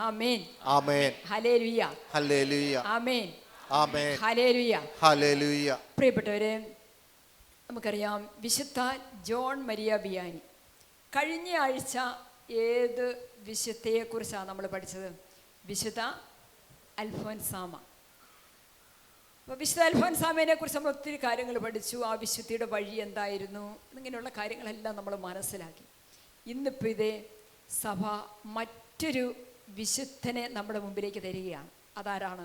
ആമേൻ. ആമേൻ. Hallelujah. Hallelujah. ആമേൻ. ആമേൻ. ഹല്ലേലൂയ. ഹല്ലേലൂയ. പ്രിയപ്പെട്ടവരെ, നമുക്കറിയാം വിശുദ്ധ ജോൺ മരിയ വിയാനി. കഴിഞ്ഞ ആഴ്ച ഏത് വിശുദ്ധയെക്കുറിച്ചാണ് നമ്മൾ പഠിച്ചത്? വിശുദ്ധ അൽഫോൻസാമ. അപ്പോൾ വിശുദ്ധ അൽഫോൻസാമയെ കുറിച്ച് നമ്മൾ ഒത്തിരി കാര്യങ്ങൾ പഠിച്ചു. ആ വിശുദ്ധിയുടെ വഴി എന്തായിരുന്നു, ഇങ്ങനെയുള്ള കാര്യങ്ങളെല്ലാം നമ്മൾ മനസ്സിലാക്കി. ഇന്നിപ്പോൾ ഇതേ സഭ മറ്റൊരു വിശുദ്ധനെ നമ്മുടെ മുമ്പിലേക്ക് തരികയാണ്. അതാരാണ്?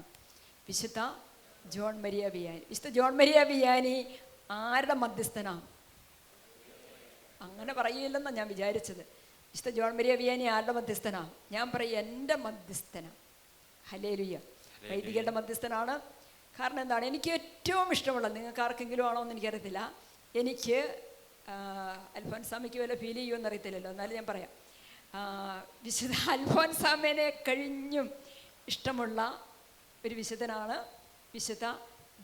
വിശുദ്ധ ജോൺ മരിയ വിയാനി. വിശുദ്ധ ജോൺ മരിയ വിയാനി ആരുടെ മധ്യസ്ഥനാണ്? അങ്ങനെ പറയില്ലെന്നാണ് ഞാൻ വിചാരിച്ചത്. വിശുദ്ധ ജോൺ മരിയ വിയാനി ആരുടെ മധ്യസ്ഥനാണ്? ഞാൻ പറയും എൻ്റെ മധ്യസ്ഥനാണ്. ഹല്ലേലൂയ. വൈദികരുടെ മധ്യസ്ഥനാണ്. കാരണം എന്താണ്? എനിക്ക് ഏറ്റവും ഇഷ്ടമുള്ള, നിങ്ങൾക്ക് ആർക്കെങ്കിലും ആണോ എന്ന് എനിക്കറിയത്തില്ല, എനിക്ക് അൽഫോൻസാമയ്ക്ക് വല്ല ഫീൽ ചെയ്യുമെന്ന് അറിയത്തില്ലല്ലോ, എന്നാലും ഞാൻ പറയാം. വിശുദ്ധ അൽഫോൻസാമേനെ കഴിഞ്ഞും ഇഷ്ടമുള്ള ഒരു വിശുദ്ധനാണ് വിശുദ്ധ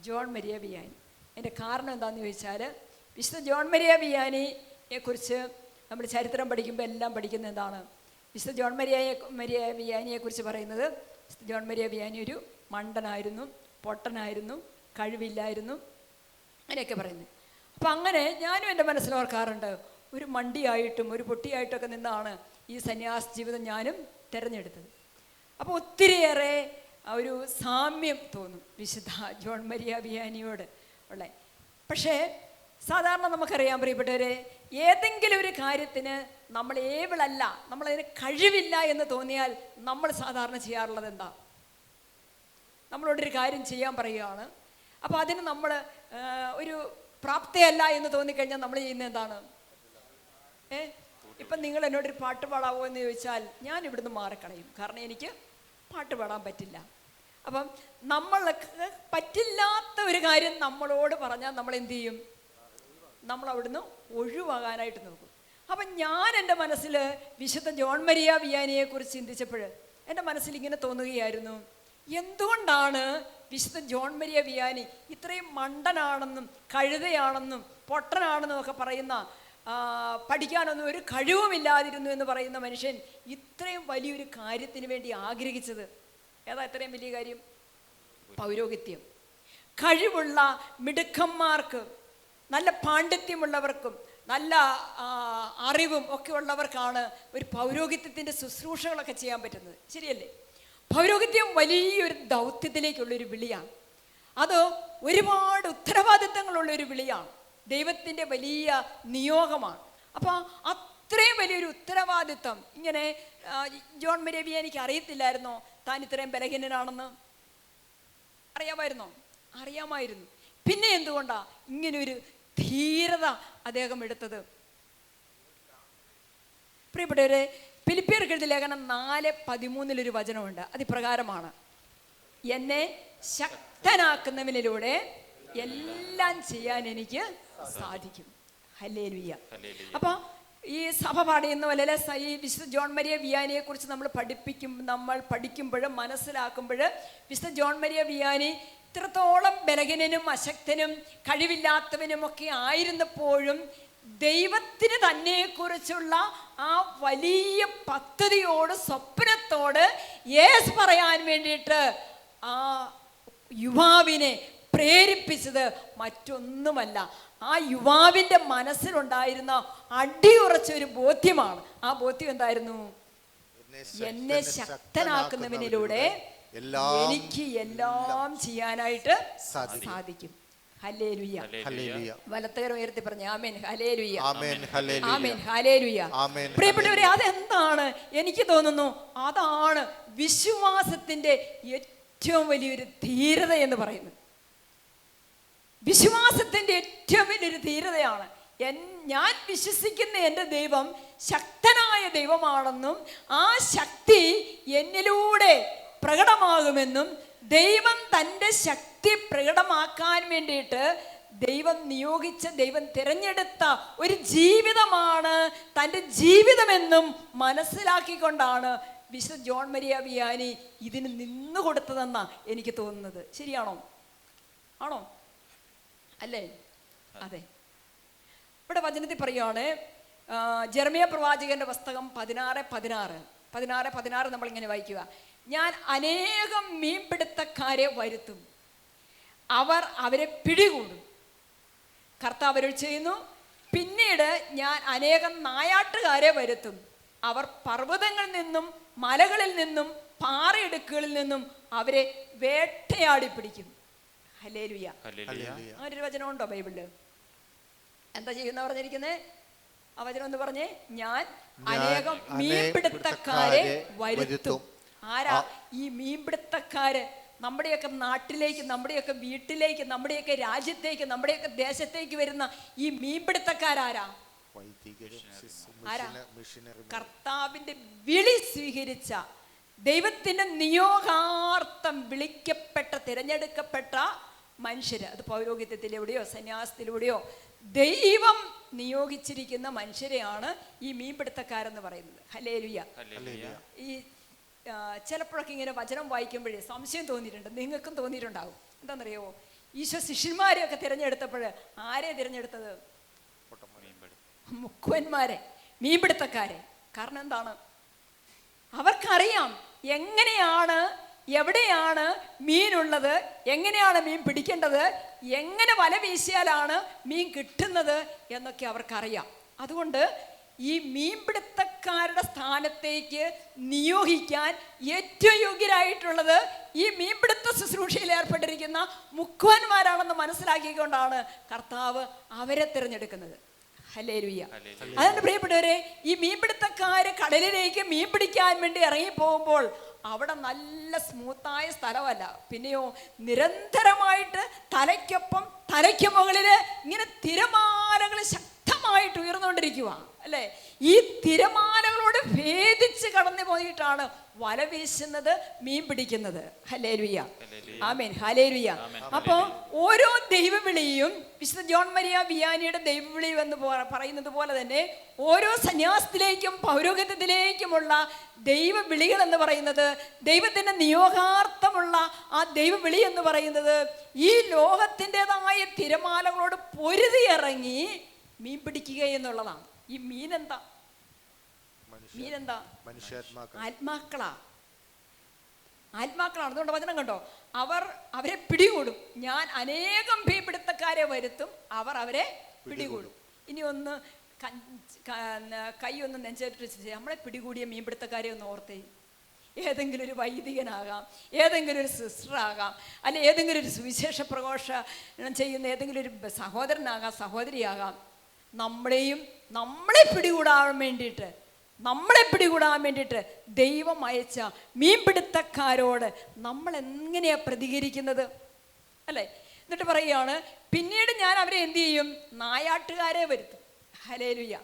ജോൺ മരിയ വിയാനി. അതിൻ്റെ കാരണം എന്താണെന്ന് ചോദിച്ചാൽ, വിശുദ്ധ ജോൺ മരിയ വിയാനിയെക്കുറിച്ച് നമ്മൾ ചരിത്രം പഠിക്കുമ്പോൾ എല്ലാം പഠിക്കുന്നത് എന്താണ്? വിശുദ്ധ ജോൺ മരിയ വിയാനിയെക്കുറിച്ച് പറയുന്നത്, വിശുദ്ധ ജോൺ മരിയ വിയാനി ഒരു മണ്ടനായിരുന്നു, പൊട്ടനായിരുന്നു, കഴിവില്ലായിരുന്നു, അങ്ങനെയൊക്കെ പറയുന്നത്. അപ്പം അങ്ങനെ ഞാനും എൻ്റെ മനസ്സിലോർക്കാറുണ്ട്, ഒരു മണ്ടിയായിട്ടും ഒരു പൊട്ടിയായിട്ടൊക്കെ നിന്നാണ് ഈ സന്യാസ ജീവിതം ഞാനും തിരഞ്ഞെടുത്തത്. അപ്പോൾ ഒത്തിരിയേറെ ഒരു സാമ്യം തോന്നും വിശുദ്ധ ജോൺ മരിയ വിയാനിയോട് ഉള്ള. പക്ഷേ സാധാരണ നമുക്കറിയാം പ്രിയപ്പെട്ടവരെ, ഏതെങ്കിലും ഒരു കാര്യത്തിന് നമ്മൾ ഏബിളല്ല, നമ്മളതിന് കഴിവില്ല എന്ന് തോന്നിയാൽ നമ്മൾ സാധാരണ ചെയ്യാറുള്ളത് എന്താ? നമ്മളോടൊരു കാര്യം ചെയ്യാൻ പറയുകയാണ്, അപ്പോൾ അതിന് നമ്മൾ ഒരു പ്രാപ്തിയല്ല എന്ന് തോന്നിക്കഴിഞ്ഞാൽ നമ്മൾ ചെയ്യുന്നത് എന്താണ്? ഇപ്പം നിങ്ങൾ എന്നോടൊരു പാട്ട് പാടാവോ എന്ന് ചോദിച്ചാൽ ഞാൻ ഇവിടുന്ന് മാറിക്കളയും, കാരണം എനിക്ക് പാട്ട് പാടാൻ പറ്റില്ല. അപ്പം നമ്മൾക്ക് പറ്റില്ലാത്ത ഒരു കാര്യം നമ്മളോട് പറഞ്ഞാൽ നമ്മൾ എന്ത് ചെയ്യും? നമ്മൾ അവിടുന്ന് ഒഴിവാകാനായിട്ട് നോക്കും. അപ്പം ഞാൻ എൻ്റെ മനസ്സിൽ വിശുദ്ധ ജോൺ മരിയ വിയാനിയെക്കുറിച്ച് ചിന്തിച്ചപ്പോൾ എൻ്റെ മനസ്സിൽ ഇങ്ങനെ തോന്നുകയായിരുന്നു, എന്തുകൊണ്ടാണ് വിശുദ്ധ ജോൺ മരിയ വിയാനി ഇത്രയും മണ്ടനാണെന്നും കഴുതയാണെന്നും പൊട്ടനാണെന്നും ഒക്കെ പറയുന്ന, പഠിക്കാനൊന്നും ഒരു കഴിവുമില്ലാതിരുന്നു എന്ന് പറയുന്ന മനുഷ്യൻ ഇത്രയും വലിയൊരു കാര്യത്തിന് വേണ്ടി ആഗ്രഹിച്ചത്? ഏതാ ഇത്രയും വലിയ കാര്യം? പൗരോഹിത്യം. കഴിവുള്ള മിടുക്കന്മാർക്ക്, നല്ല പാണ്ഡിത്യമുള്ളവർക്കും നല്ല അറിവും ഒക്കെ ഉള്ളവർക്കാണ് ഒരു പൗരോഹിത്യത്തിൻ്റെ ശുശ്രൂഷകളൊക്കെ ചെയ്യാൻ പറ്റുന്നത്, ശരിയല്ലേ? പൗരോഹിത്യം വലിയൊരു ദൗത്യത്തിലേക്കുള്ളൊരു വിളിയാണ്. അത് ഒരുപാട് ഉത്തരവാദിത്തങ്ങളുള്ളൊരു വിളിയാണ്, ദൈവത്തിൻ്റെ വലിയ നിയോഗമാണ്. അപ്പോൾ അത്രയും വലിയൊരു ഉത്തരവാദിത്തം ഇങ്ങനെ ജോൺ മരിയ വിയാനിക്ക് അറിയത്തില്ലായിരുന്നോ താൻ ഇത്രയും ബലഹീനനാണെന്ന്? അറിയാമായിരുന്നോ? അറിയാമായിരുന്നു. പിന്നെ എന്തുകൊണ്ടാ ഇങ്ങനൊരു ധീരത അദ്ദേഹം എടുത്തത്? പ്രിയപ്പെട്ടവരെ, ഫിലിപ്പിയർക്ക് എഴുതിയ ലേഖനം 4:13 വചനമുണ്ട്. അതിപ്രകാരമാണ്, എന്നെ ശക്തനാക്കുന്നവനിലൂടെ എല്ലാം ചെയ്യാൻ എനിക്ക് സാധിക്കും. ഹല്ലേലൂയ. അപ്പോൾ ഈ സഭ പാടിയുന്ന പോലെ ഈ വിശുദ്ധ ജോൺ മരിയ വിയാനിയെ കുറിച്ച് നമ്മൾ പഠിക്കുമ്പോൾ മനസ്സിലാക്കുമ്പോൾ, വിശുദ്ധ ജോൺ മരിയ വിയാനി ഇത്രത്തോളം ബലഹീനനും അശക്തനും കഴിവില്ലാത്തവനും ഒക്കെ ആയിരുന്നപ്പോഴും ദൈവത്തിന് തന്നെക്കുറിച്ചുള്ള ആ വലിയ പദ്ധതിയോട്, സ്വപ്നത്തോട് യേസ് പറയാൻ വേണ്ടിയിട്ട് ആ യുവാവിനെ പ്രേരിപ്പിച്ചത് മറ്റൊന്നുമല്ല, ആ യുവാവിൻ്റെ മനസ്സിലുണ്ടായിരുന്ന അടിയുറച്ചൊരു ബോധ്യമാണ്. ആ ബോധ്യം എന്തായിരുന്നു? എന്നെ ശക്തനാക്കുന്നവനിലൂടെ എനിക്ക് എല്ലാം ചെയ്യാനായിട്ട് സാധിക്കും. ഹല്ലേലൂയ. വലത്തുകരം ഉയർത്തി പറഞ്ഞു ആമേൻ ഹല്ലേലൂയ. ആമേൻ ഹല്ലേലൂയ. പ്രിയപ്പെട്ടവരെ, അതെന്താണ്? എനിക്ക് തോന്നുന്നു അതാണ് വിശ്വാസത്തിൻ്റെ ഏറ്റവും വലിയൊരു ധീരത എന്ന് പറയുന്നത്. വിശ്വാസത്തിൻ്റെ ഏറ്റവും വലിയൊരു ധീരതയാണ്, ഞാൻ വിശ്വസിക്കുന്ന എൻ്റെ ദൈവം ശക്തനായ ദൈവമാണെന്നും ആ ശക്തി എന്നിലൂടെ പ്രകടമാകുമെന്നും, ദൈവം തൻ്റെ ശക്തി പ്രകടമാക്കാൻ വേണ്ടിയിട്ട് ദൈവം നിയോഗിച്ച, ദൈവം തിരഞ്ഞെടുത്ത ഒരു ജീവിതമാണ് തൻ്റെ ജീവിതമെന്നും മനസ്സിലാക്കിക്കൊണ്ടാണ് വിശുദ്ധ ജോൺ മരിയ വിയാനി ഇതിന് നിന്നു കൊടുത്തതെന്നാണ് എനിക്ക് തോന്നുന്നത്. ശരിയാണോ? ആണോ? അല്ലേ? അതെ. ഇവിടെ വചനത്തിൽ പറയുകയാണ്, ജെറമ്യ പ്രവാചകന്റെ പുസ്തകം 16:16 16 നമ്മളിങ്ങനെ വായിക്കുക. ഞാൻ അനേകം മീൻപിടുത്തക്കാരെ വരുത്തും, അവർ അവരെ പിടികൂടും. കർത്താവ് അരുളി ചെയ്യുന്നു, പിന്നീട് ഞാൻ അനേകം നായാട്ടുകാരെ വരുത്തും, അവർ പർവ്വതങ്ങളിൽ നിന്നും മലകളിൽ നിന്നും പാറയിടുക്കുകളിൽ നിന്നും അവരെ വേട്ടയാടി പിടിക്കും. ഹല്ലേലൂയ. അങ്ങനൊരു വചനമുണ്ടോ ബൈബിളില്? എന്താ ചെയ്യുന്ന പറഞ്ഞിരിക്കുന്നത്? ആ വചനം എന്ന് പറഞ്ഞേ, ഞാൻ അനേകം മീൻപിടുത്തക്കാരെ വരുത്തും. ആരാ ഈ മീൻപിടുത്തക്കാര്? നമ്മുടെയൊക്കെ നാട്ടിലേക്ക്, നമ്മുടെയൊക്കെ വീട്ടിലേക്ക്, നമ്മുടെയൊക്കെ രാജ്യത്തേക്ക്, നമ്മുടെയൊക്കെ ദേശത്തേക്ക് വരുന്ന ഈ മീൻപിടുത്തക്കാരാരാ? ആരാ? കർത്താവിന്റെ വിളി സ്വീകരിച്ച, ദൈവത്തിന്റെ നിയോഗാർത്ഥം വിളിക്കപ്പെട്ട, തിരഞ്ഞെടുക്കപ്പെട്ട മനുഷ്യര്. അത് പൗരോഹിത്യത്തിലൂടെയോ സന്യാസത്തിലൂടെയോ ദൈവം നിയോഗിച്ചിരിക്കുന്ന മനുഷ്യരെയാണ് ഈ മീൻപിടുത്തക്കാരെന്ന് പറയുന്നത്. ഹല്ലേലൂയ. ഈ ചിലപ്പോഴൊക്കെ ഇങ്ങനെ വചനം വായിക്കുമ്പോഴേ സംശയം തോന്നിയിട്ടുണ്ട്, നിങ്ങൾക്കും തോന്നിയിട്ടുണ്ടാവും. എന്താണെന്നറിയാമോ? ഈശോ ശിഷ്യന്മാരെയൊക്കെ തിരഞ്ഞെടുത്തപ്പോൾ ആരെ തിരഞ്ഞെടുത്തത്? മുക്കുവന്മാരെ, മീൻപിടുത്തക്കാരെ. കാരണം എന്താണ്? അവർക്കറിയാം എങ്ങനെയാണ്, എവിടെയാണ് മീനുള്ളത്, എങ്ങനെയാണ് മീൻ പിടിക്കേണ്ടത്, എങ്ങനെ വല വീശിയാലാണ് മീൻ കിട്ടുന്നത് എന്നൊക്കെ അവർക്കറിയാം. അതുകൊണ്ട് ഈ മീൻപിടുത്തക്കാരുടെ സ്ഥാനത്തേക്ക് നിയോഗിക്കാൻ ഏറ്റവും യോഗ്യരായിട്ടുള്ളത് ഈ മീൻപിടുത്ത ശുശ്രൂഷയിൽ ഏർപ്പെട്ടിരിക്കുന്ന മുക്കുവന്മാരാണെന്ന് മനസ്സിലാക്കിക്കൊണ്ടാണ് കർത്താവ് അവരെ തിരഞ്ഞെടുക്കുന്നത്. ഹല്ലേലൂയ. അതുകൊണ്ട് പ്രിയപ്പെട്ടവരെ, ഈ മീൻപിടുത്തക്കാര് കടലിലേക്ക് മീൻ പിടിക്കാൻ വേണ്ടി ഇറങ്ങി പോകുമ്പോൾ അവിടെ നല്ല സ്മൂത്തായ സ്ഥലമല്ല, പിന്നെയോ നിരന്തരമായിട്ട് തലയ്ക്കൊപ്പം തലയ്ക്ക് മുകളിൽ ഇങ്ങനെ തിരമാലകൾ ശക്തമായിട്ട് ഉയർന്നുകൊണ്ടിരിക്കുക അല്ലേ? ഈ തിരമാലകളോട് ഭേദിച്ച് കടന്നു പോയിട്ടാണ് വല വീശുന്നത്, മീൻ പിടിക്കുന്നത്. ഹല്ലേലൂയ. ആമേൻ. ഹല്ലേലൂയ. അപ്പോൾ ഓരോ ദൈവവിളിയും വിശുദ്ധ ജോൺ മരിയ വിയാനിയുടെ ദൈവവിളി എന്ന് പറയുന്നത് പോലെ തന്നെ ഓരോ സന്യാസത്തിലേക്കും പൗരോഹിത്യത്തിലേക്കുമുള്ള ദൈവവിളികൾ എന്ന് പറയുന്നത്, ദൈവത്തിൻ്റെ നിയോഗാർത്ഥമുള്ള ആ ദൈവവിളി എന്ന് പറയുന്നത് ഈ ലോകത്തിൻ്റെതായ തിരമാലകളോട് പൊരുതിയിറങ്ങി മീൻ പിടിക്കുക എന്നുള്ളതാണ്. ഈ മീനെന്താ? ആത്മാക്കളാണ്. അതുകൊണ്ട് വചനം കണ്ടോ, അവരെ പിടികൂടും. ഞാൻ അനേകം മീൻപിടുത്തക്കാരെ വരുത്തും, അവർ അവരെ പിടികൂടും. ഇനി ഒന്ന് കൈ ഒന്ന് നെഞ്ചേറ്റ് നമ്മളെ പിടികൂടിയ മീൻപിടുത്തക്കാരെ ഒന്ന് ഓർത്തേ. ഏതെങ്കിലും ഒരു വൈദികനാകാം, ഏതെങ്കിലും ഒരു സിസ്റ്ററാകാം, അല്ലെ ഏതെങ്കിലും ഒരു സുവിശേഷ പ്രഘോഷണം ചെയ്യുന്ന ഏതെങ്കിലും ഒരു സഹോദരനാകാം, സഹോദരിയാകാം. നമ്മളെ പിടികൂടാൻ വേണ്ടിയിട്ട് ദൈവം അയച്ച മീൻപിടുത്തക്കാരോട് നമ്മൾ എങ്ങനെയാ പ്രതികരിക്കുന്നത് അല്ലേ? എന്നിട്ട് പറയുകയാണ്, പിന്നീട് ഞാൻ അവരെ എന്ത് ചെയ്യും? നായാട്ടുകാരെ വരുത്തും. ഹല്ലേലൂയ.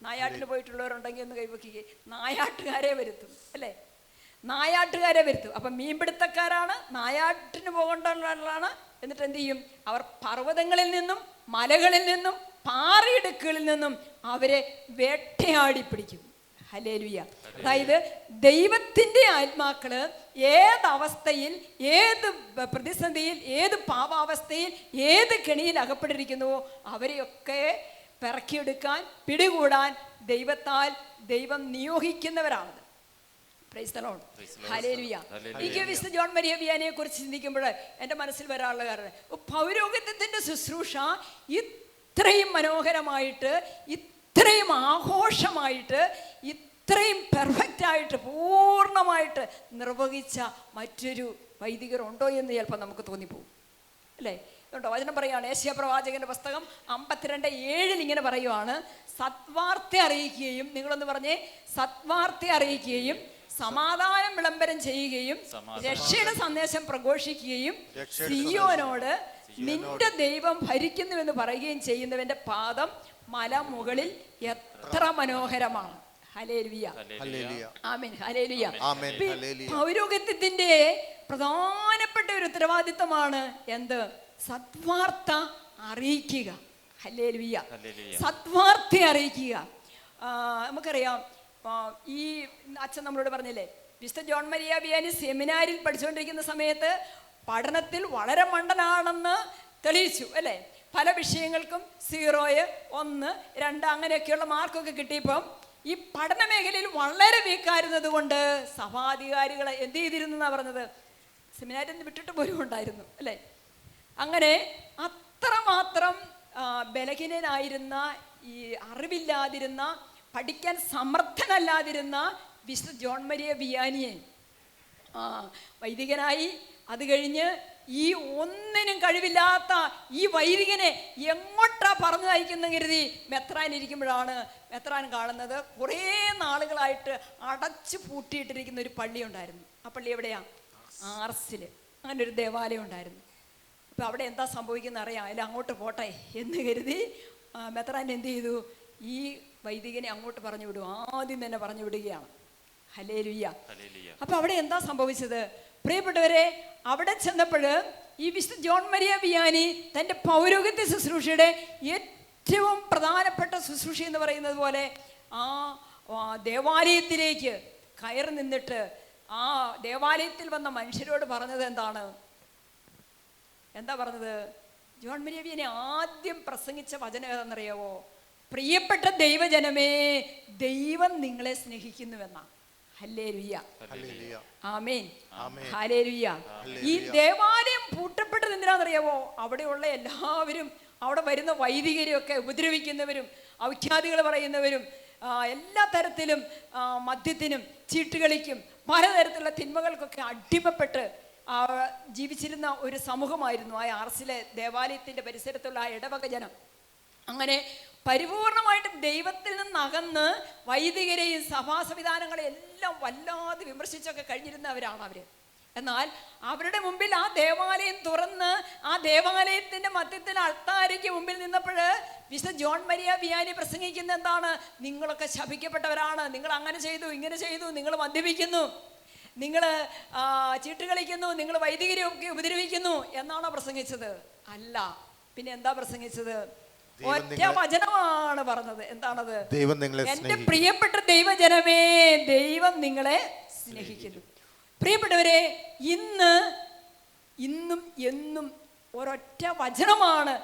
നായാട്ടിന് പോയിട്ടുള്ളവരുണ്ടെങ്കിൽ ഒന്ന് കൈവയ്ക്കുക. നായാട്ടുകാരെ വരുത്തും അല്ലേ? നായാട്ടുകാരെ വരുത്തും. അപ്പം മീൻപിടുത്തക്കാരാണ്, നായാട്ടിന് പോകേണ്ടവരാണ്. എന്നിട്ട് എന്ത് ചെയ്യും? അവർ പർവ്വതങ്ങളിൽ നിന്നും മലകളിൽ നിന്നും പാറയിടുക്കുകളിൽ നിന്നും അവരെ വേട്ടയാടി പിടിക്കും. ഹല്ലേലൂയ. അതായത് ദൈവത്തിൻ്റെ ആത്മാക്കള് ഏതവസ്ഥയിൽ, ഏത് പ്രതിസന്ധിയിൽ, ഏത് പാവാവസ്ഥയിൽ, ഏത് കെണിയിൽ അകപ്പെട്ടിരിക്കുന്നുവോ അവരെയൊക്കെ പിറക്കിയെടുക്കാൻ, പിടികൂടാൻ ദൈവം നിയോഗിക്കുന്നവരാണത്. Praise the lord. ഹല്ലേലൂയ. എനിക്ക് വിശുദ്ധ ജോൺ മരിയ വിയാനിയെ കുറിച്ച് ചിന്തിക്കുമ്പോൾ എൻ്റെ മനസ്സിൽ വരാനുള്ള കാരണം, പൗരോഹിത്യത്തിൻ്റെ ശുശ്രൂഷ ഇത്രയും മനോഹരമായിട്ട്, ഇത്രയും ആഘോഷമായിട്ട്, ഇത്രയും പെർഫെക്റ്റായിട്ട്, പൂർണ്ണമായിട്ട് നിർവഹിച്ച മറ്റൊരു വൈദികരുണ്ടോ എന്ന് ചിലപ്പോൾ നമുക്ക് തോന്നിപ്പോകും അല്ലേ? അതുകൊണ്ടോ വചനം പറയുകയാണ്, യേശയ്യാ പ്രവാചകന്റെ പുസ്തകം 52:7 ഇങ്ങനെ പറയുവാണ്, സദ്വാർത്ത അറിയിക്കുകയും, നിങ്ങളൊന്ന് പറഞ്ഞേ, സദ്വാർത്ത അറിയിക്കുകയും സമാധാനം വിളംബരം ചെയ്യുകയും രക്ഷയുടെ സന്ദേശം പ്രഘോഷിക്കുകയും സിയോനോട് നിന്റെ ദൈവം ഭരിക്കുന്നുവെന്ന് പറയുകയും ചെയ്യുന്നവന്റെ പാദം മലമുകളിൽ എത്ര മനോഹരമാണ്. ഹല്ലേലൂയ. ആമേൻ. ഹല്ലേലൂയ. പൗരോഹിത്യത്തിന്റെ പ്രധാനപ്പെട്ട ഒരു ഉത്തരവാദിത്തമാണ് എന്ത്? സദ്വാർത്ത അറിയിക്കുക. ഹല്ലേലൂയ. സദ്വാർത്ത അറിയിക്കുക. നമുക്കറിയാം, ഈ അച്ഛൻ നമ്മളോട് പറഞ്ഞില്ലേ, വിശുദ്ധ ജോൺ മരിയ വിയാനി സെമിനാരിൽ പഠിച്ചുകൊണ്ടിരിക്കുന്ന സമയത്ത് പഠനത്തിൽ വളരെ മണ്ടനാണെന്ന് തെളിയിച്ചു അല്ലേ? പല വിഷയങ്ങൾക്കും 0, 1, 2 അങ്ങനെയൊക്കെയുള്ള മാർക്കൊക്കെ കിട്ടിയപ്പം ഈ പഠന മേഖലയിൽ വളരെ വീക്കായിരുന്നത് കൊണ്ട് സഭാധികാരികൾ എന്ത് ചെയ്തിരുന്നെന്നാണ് പറഞ്ഞത്, സെമിനാരിൽ നിന്ന് വിട്ടിട്ട് പോലും ഉണ്ടായിരുന്നു അല്ലേ. അങ്ങനെ അത്രമാത്രം ബലഹീനനായിരുന്ന, ഈ അറിവില്ലാതിരുന്ന, പഠിക്കാൻ സമർത്ഥനല്ലാതിരുന്ന വിശുദ്ധ ജോൺ മരിയ വിയാനിയെ വൈദികനായി. അത് കഴിഞ്ഞ് ഈ ഒന്നിനും കഴിവില്ലാത്ത ഈ വൈദികനെ എങ്ങോട്ടാ പറഞ്ഞു അയക്കുന്ന കരുതി മെത്രാൻ ഇരിക്കുമ്പോഴാണ് മെത്രാൻ കാണുന്നത് കുറേ നാളുകളായിട്ട് അടച്ചു പൂട്ടിയിട്ടിരിക്കുന്ന ഒരു പള്ളി ഉണ്ടായിരുന്നു. ആ പള്ളി എവിടെയാ? ആർസിൽ. അങ്ങനെ ഒരു ദേവാലയം ഉണ്ടായിരുന്നു. അപ്പോൾ അവിടെ എന്താ സംഭവിക്കുന്നത് അറിയാം, അതിൽ അങ്ങോട്ട് പോട്ടെ എന്ന് കരുതി മെത്രാൻ എന്ത് ചെയ്തു, ഈ വൈദികനെ അങ്ങോട്ട് പറഞ്ഞു വിടും. ആദ്യം തന്നെ പറഞ്ഞു വിടുകയാണ്. ഹല്ലേലൂയ. അപ്പൊ അവിടെ എന്താ സംഭവിച്ചത് പ്രിയപ്പെട്ടവരെ? അവിടെ ചെന്നപ്പോൾ ഈ വിശുദ്ധ ജോൺ മരിയ വിയാനി തൻ്റെ പൗരോഹിത്യ ശുശ്രൂഷയുടെ ഏറ്റവും പ്രധാനപ്പെട്ട ശുശ്രൂഷ എന്ന് പറയുന്നത് പോലെ ആ ദേവാലയത്തിലേക്ക് കയറി നിന്നിട്ട് ആ ദേവാലയത്തിൽ വന്ന മനുഷ്യരോട് പറഞ്ഞത് എന്താ പറഞ്ഞത്? ജോൺ മരിയ വിയാനി ആദ്യം പ്രസംഗിച്ച വചനം ഏതെന്നറിയാവോ? പ്രിയപ്പെട്ട ദൈവജനമേ, ദൈവം നിങ്ങളെ സ്നേഹിക്കുന്നുവെന്നാണ്. ഹല്ലേലൂയ, ആമേൻ, ഹല്ലേലൂയ. ഈ ദേവാലയം പൂട്ടപ്പെട്ടത് എന്തിനാണെന്നറിയാവോ? അവിടെയുള്ള എല്ലാവരും, അവിടെ വരുന്ന വൈദികരെയൊക്കെ ഉപദ്രവിക്കുന്നവരും, ഔഖ്യാദികൾ പറയുന്നവരും, എല്ലാ തരത്തിലും മദ്യത്തിനും ചീട്ടുകളിക്കും പലതരത്തിലുള്ള തിന്മകൾക്കൊക്കെ അടിമപ്പെട്ട് ജീവിച്ചിരുന്ന ഒരു സമൂഹമായിരുന്നു ആ ആർസിലെ ദേവാലയത്തിൻ്റെ പരിസരത്തുള്ള ആ ഇടവക ജനം. അങ്ങനെ പരിപൂർണമായിട്ട് ദൈവത്തിൽ നിന്നകന്ന് വൈദികരെയും സഭാ സംവിധാനങ്ങളെയും എല്ലാം വല്ലാതെ വിമർശിച്ചൊക്കെ കഴിഞ്ഞിരുന്നവരാണ് അവർ. എന്നാൽ അവരുടെ മുമ്പിൽ ആ ദേവാലയം തുറന്ന് ആ ദേവാലയത്തിൻ്റെ മധ്യത്തിൽ അൾത്താരയ്ക്ക് മുമ്പിൽ നിന്നപ്പോൾ വിശുദ്ധ ജോൺ മരിയ വിയാനി പ്രസംഗിക്കുന്ന എന്താണ്? നിങ്ങളൊക്കെ ശപിക്കപ്പെട്ടവരാണ്, നിങ്ങൾ അങ്ങനെ ചെയ്തു, ഇങ്ങനെ ചെയ്തു, നിങ്ങൾ മദ്യപിക്കുന്നു, നിങ്ങൾ ചീട്ട് കളിക്കുന്നു, നിങ്ങൾ വൈദികരെയൊക്കെ ഉപദ്രവിക്കുന്നു എന്നാണോ പ്രസംഗിച്ചത്? അല്ല. പിന്നെ എന്താ പ്രസംഗിച്ചത്? ഒറ്റ വചനമാണ് പറഞ്ഞത്. എന്താണത്? എന്റെ പ്രിയപ്പെട്ട ദൈവജനമേ, ദൈവം നിങ്ങളെ സ്നേഹിക്കുന്നു. പ്രിയപ്പെട്ടവരെ, ഇന്നും എന്നും ഒരൊറ്റ വചനമാണ്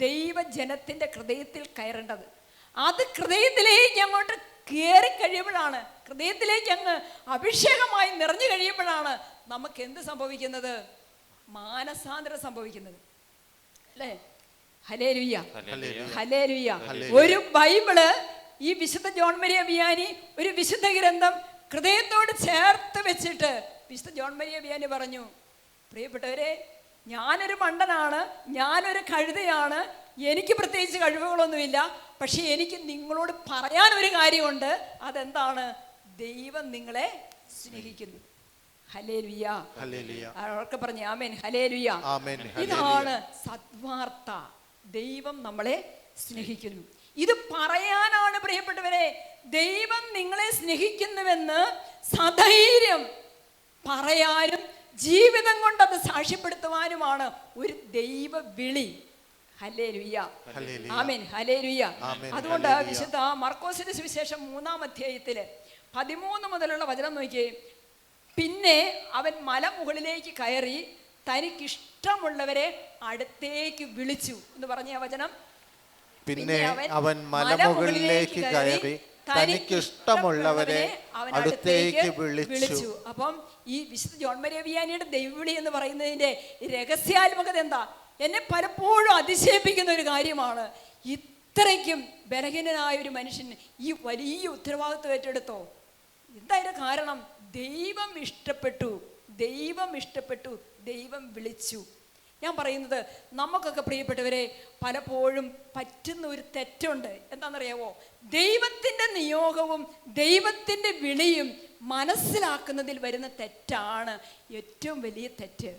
ദൈവജനത്തിന്റെ ഹൃദയത്തിൽ കയറേണ്ടത്. അത് ഹൃദയത്തിലേക്ക് അങ്ങോട്ട് കയറി കഴിയുമ്പോഴാണ്, ഹൃദയത്തിലേക്ക് അങ്ങ് അഭിഷേകമായി നിറഞ്ഞു കഴിയുമ്പോഴാണ് നമുക്ക് എന്ത് സംഭവിക്കുന്നത്? മാനസാന്തരം സംഭവിക്കുന്നത് അല്ലേ? Hallelujah, hallelujah. ഒരു ബൈബിള്, ഈ വിശുദ്ധ ജോൺ മരിയ വിയാനി ഒരു വിശുദ്ധ ഗ്രന്ഥം ഹൃദയത്തോട് ചേർത്ത് വെച്ചിട്ട് വിശുദ്ധ ജോൺ മരിയ വിയാനി പറഞ്ഞു, പ്രിയപ്പെട്ടവരെ, ഞാനൊരു മണ്ടനാണ്, ഞാനൊരു കഴുതയാണ്, എനിക്ക് പ്രത്യേകിച്ച് കഴിവുകളൊന്നുമില്ല, പക്ഷെ എനിക്ക് നിങ്ങളോട് പറയാൻ ഒരു കാര്യമുണ്ട്. അതെന്താണ്? ദൈവം നിങ്ങളെ സ്നേഹിക്കുന്നു. ഹല്ലേലൂയ, അവർക്ക് പറഞ്ഞു ആമേൻ, ഹല്ലേലൂയ. ഇതാണ് സദ്വാർത്ത. ദൈവം നമ്മളെ സ്നേഹിക്കുന്നു. ഇത് പറയാനാണ് പ്രിയപ്പെട്ടവരെ, ദൈവം നിങ്ങളെ സ്നേഹിക്കുന്നുവെന്ന് സധൈര്യം പറയാനും ജീവിതം കൊണ്ട് അത് സാക്ഷ്യപ്പെടുത്തുവാനുമാണ് ഒരു ദൈവ വിളി. ഹല്ലേലൂയ, ആമേൻ, ഹല്ലേലൂയ. അതുകൊണ്ട് വിശുദ്ധ മർക്കോസിന്റെ സുവിശേഷം 3-ാം അധ്യായത്തില് 13 മുതലുള്ള വചനം നോക്കിയേ. പിന്നെ അവൻ മലമുകളിലേക്ക് കയറി തനിക്കിഷ്ടമുള്ളവരെ അടുത്തേക്ക് വിളിച്ചു എന്ന് പറഞ്ഞ വചനം. പിന്നെ അവൻ മലമുകളിലേക്ക് കയറി തനിക്കിഷ്ടമുള്ളവരെ അടുത്തേക്ക് വിളിച്ചു. അപ്പം ഈ വിശുദ്ധ ജോൺ മരിയ വിയാനിയുടെ ദൈവവിളി എന്ന് പറയുന്നതിന്റെ രഹസ്യാത്മകത എന്താ? എന്നെ പലപ്പോഴും അതിശയിപ്പിക്കുന്ന ഒരു കാര്യമാണ്. ഇത്രയ്ക്കും ബലഹീനനായ ഒരു മനുഷ്യൻ ഈ വലിയ ഉത്തരവാദിത്വം ഏറ്റെടുത്തോ? എന്തായാലും കാരണം ദൈവം ഇഷ്ടപ്പെട്ടു, ദൈവം വിളിച്ചു. ഞാൻ പറയുന്നത് നമുക്കൊക്കെ പ്രിയപ്പെട്ടവരെ പലപ്പോഴും പറ്റുന്ന ഒരു തെറ്റുണ്ട്. എന്താണെന്നറിയാവോ? ദൈവത്തിൻ്റെ നിയോഗവും ദൈവത്തിൻ്റെ വിളിയും മനസ്സിലാക്കുന്നതിൽ വരുന്ന തെറ്റാണ് ഏറ്റവും വലിയ തെറ്റ്.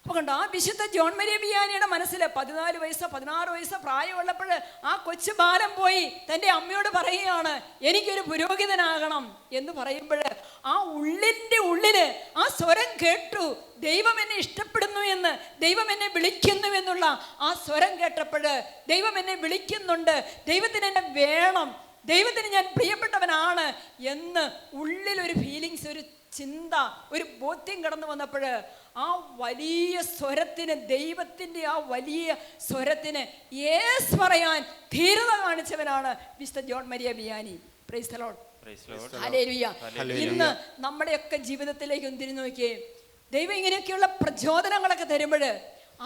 അപ്പോൾ കണ്ടോ, ആ വിശുദ്ധ ജോൺ മരിയ വിയാനിയുടെ മനസ്സിൽ 14 വയസ്സോ 16 വയസ്സോ പ്രായമുള്ളപ്പോൾ ആ കൊച്ചു ബാലൻ പോയി തൻ്റെ അമ്മയോട് പറയുകയാണ്, എനിക്കൊരു പുരോഹിതനാകണം എന്ന് പറയുമ്പോൾ ആ ഉള്ളിൽ ആ സ്വരം കേട്ടു, ദൈവം എന്നെ ഇഷ്ടപ്പെടുന്നു എന്ന്, ദൈവം എന്നെ വിളിക്കുന്നു എന്നുള്ള ആ സ്വരം കേട്ടപ്പോൾ, ദൈവം എന്നെ വിളിക്കുന്നുണ്ട്, ദൈവത്തിന് എന്നെ വേണം, ദൈവത്തിന് ഞാൻ പ്രിയപ്പെട്ടവനാണ് എന്ന് ഉള്ളിലൊരു ഫീലിങ്സ്, ഒരു ചിന്ത, ഒരു ബോധ്യം കടന്നു വന്നപ്പോൾ ആ വലിയ സ്വരത്തിന്, ദൈവത്തിൻ്റെ ആ വലിയ സ്വരത്തിന് യേസ് പറയാൻ ധീരത കാണിച്ചവനാണ് വിശുദ്ധ John Maria Vianney. Price the lord. Hallelujah. ഇന്ന് നമ്മുടെയൊക്കെ ജീവിതത്തിലേക്ക് ഒന്ന് തിരിഞ്ഞു നോക്കിയേ. ദൈവം ഇങ്ങനെയൊക്കെയുള്ള പ്രചോദനങ്ങളൊക്കെ തരുമ്പോൾ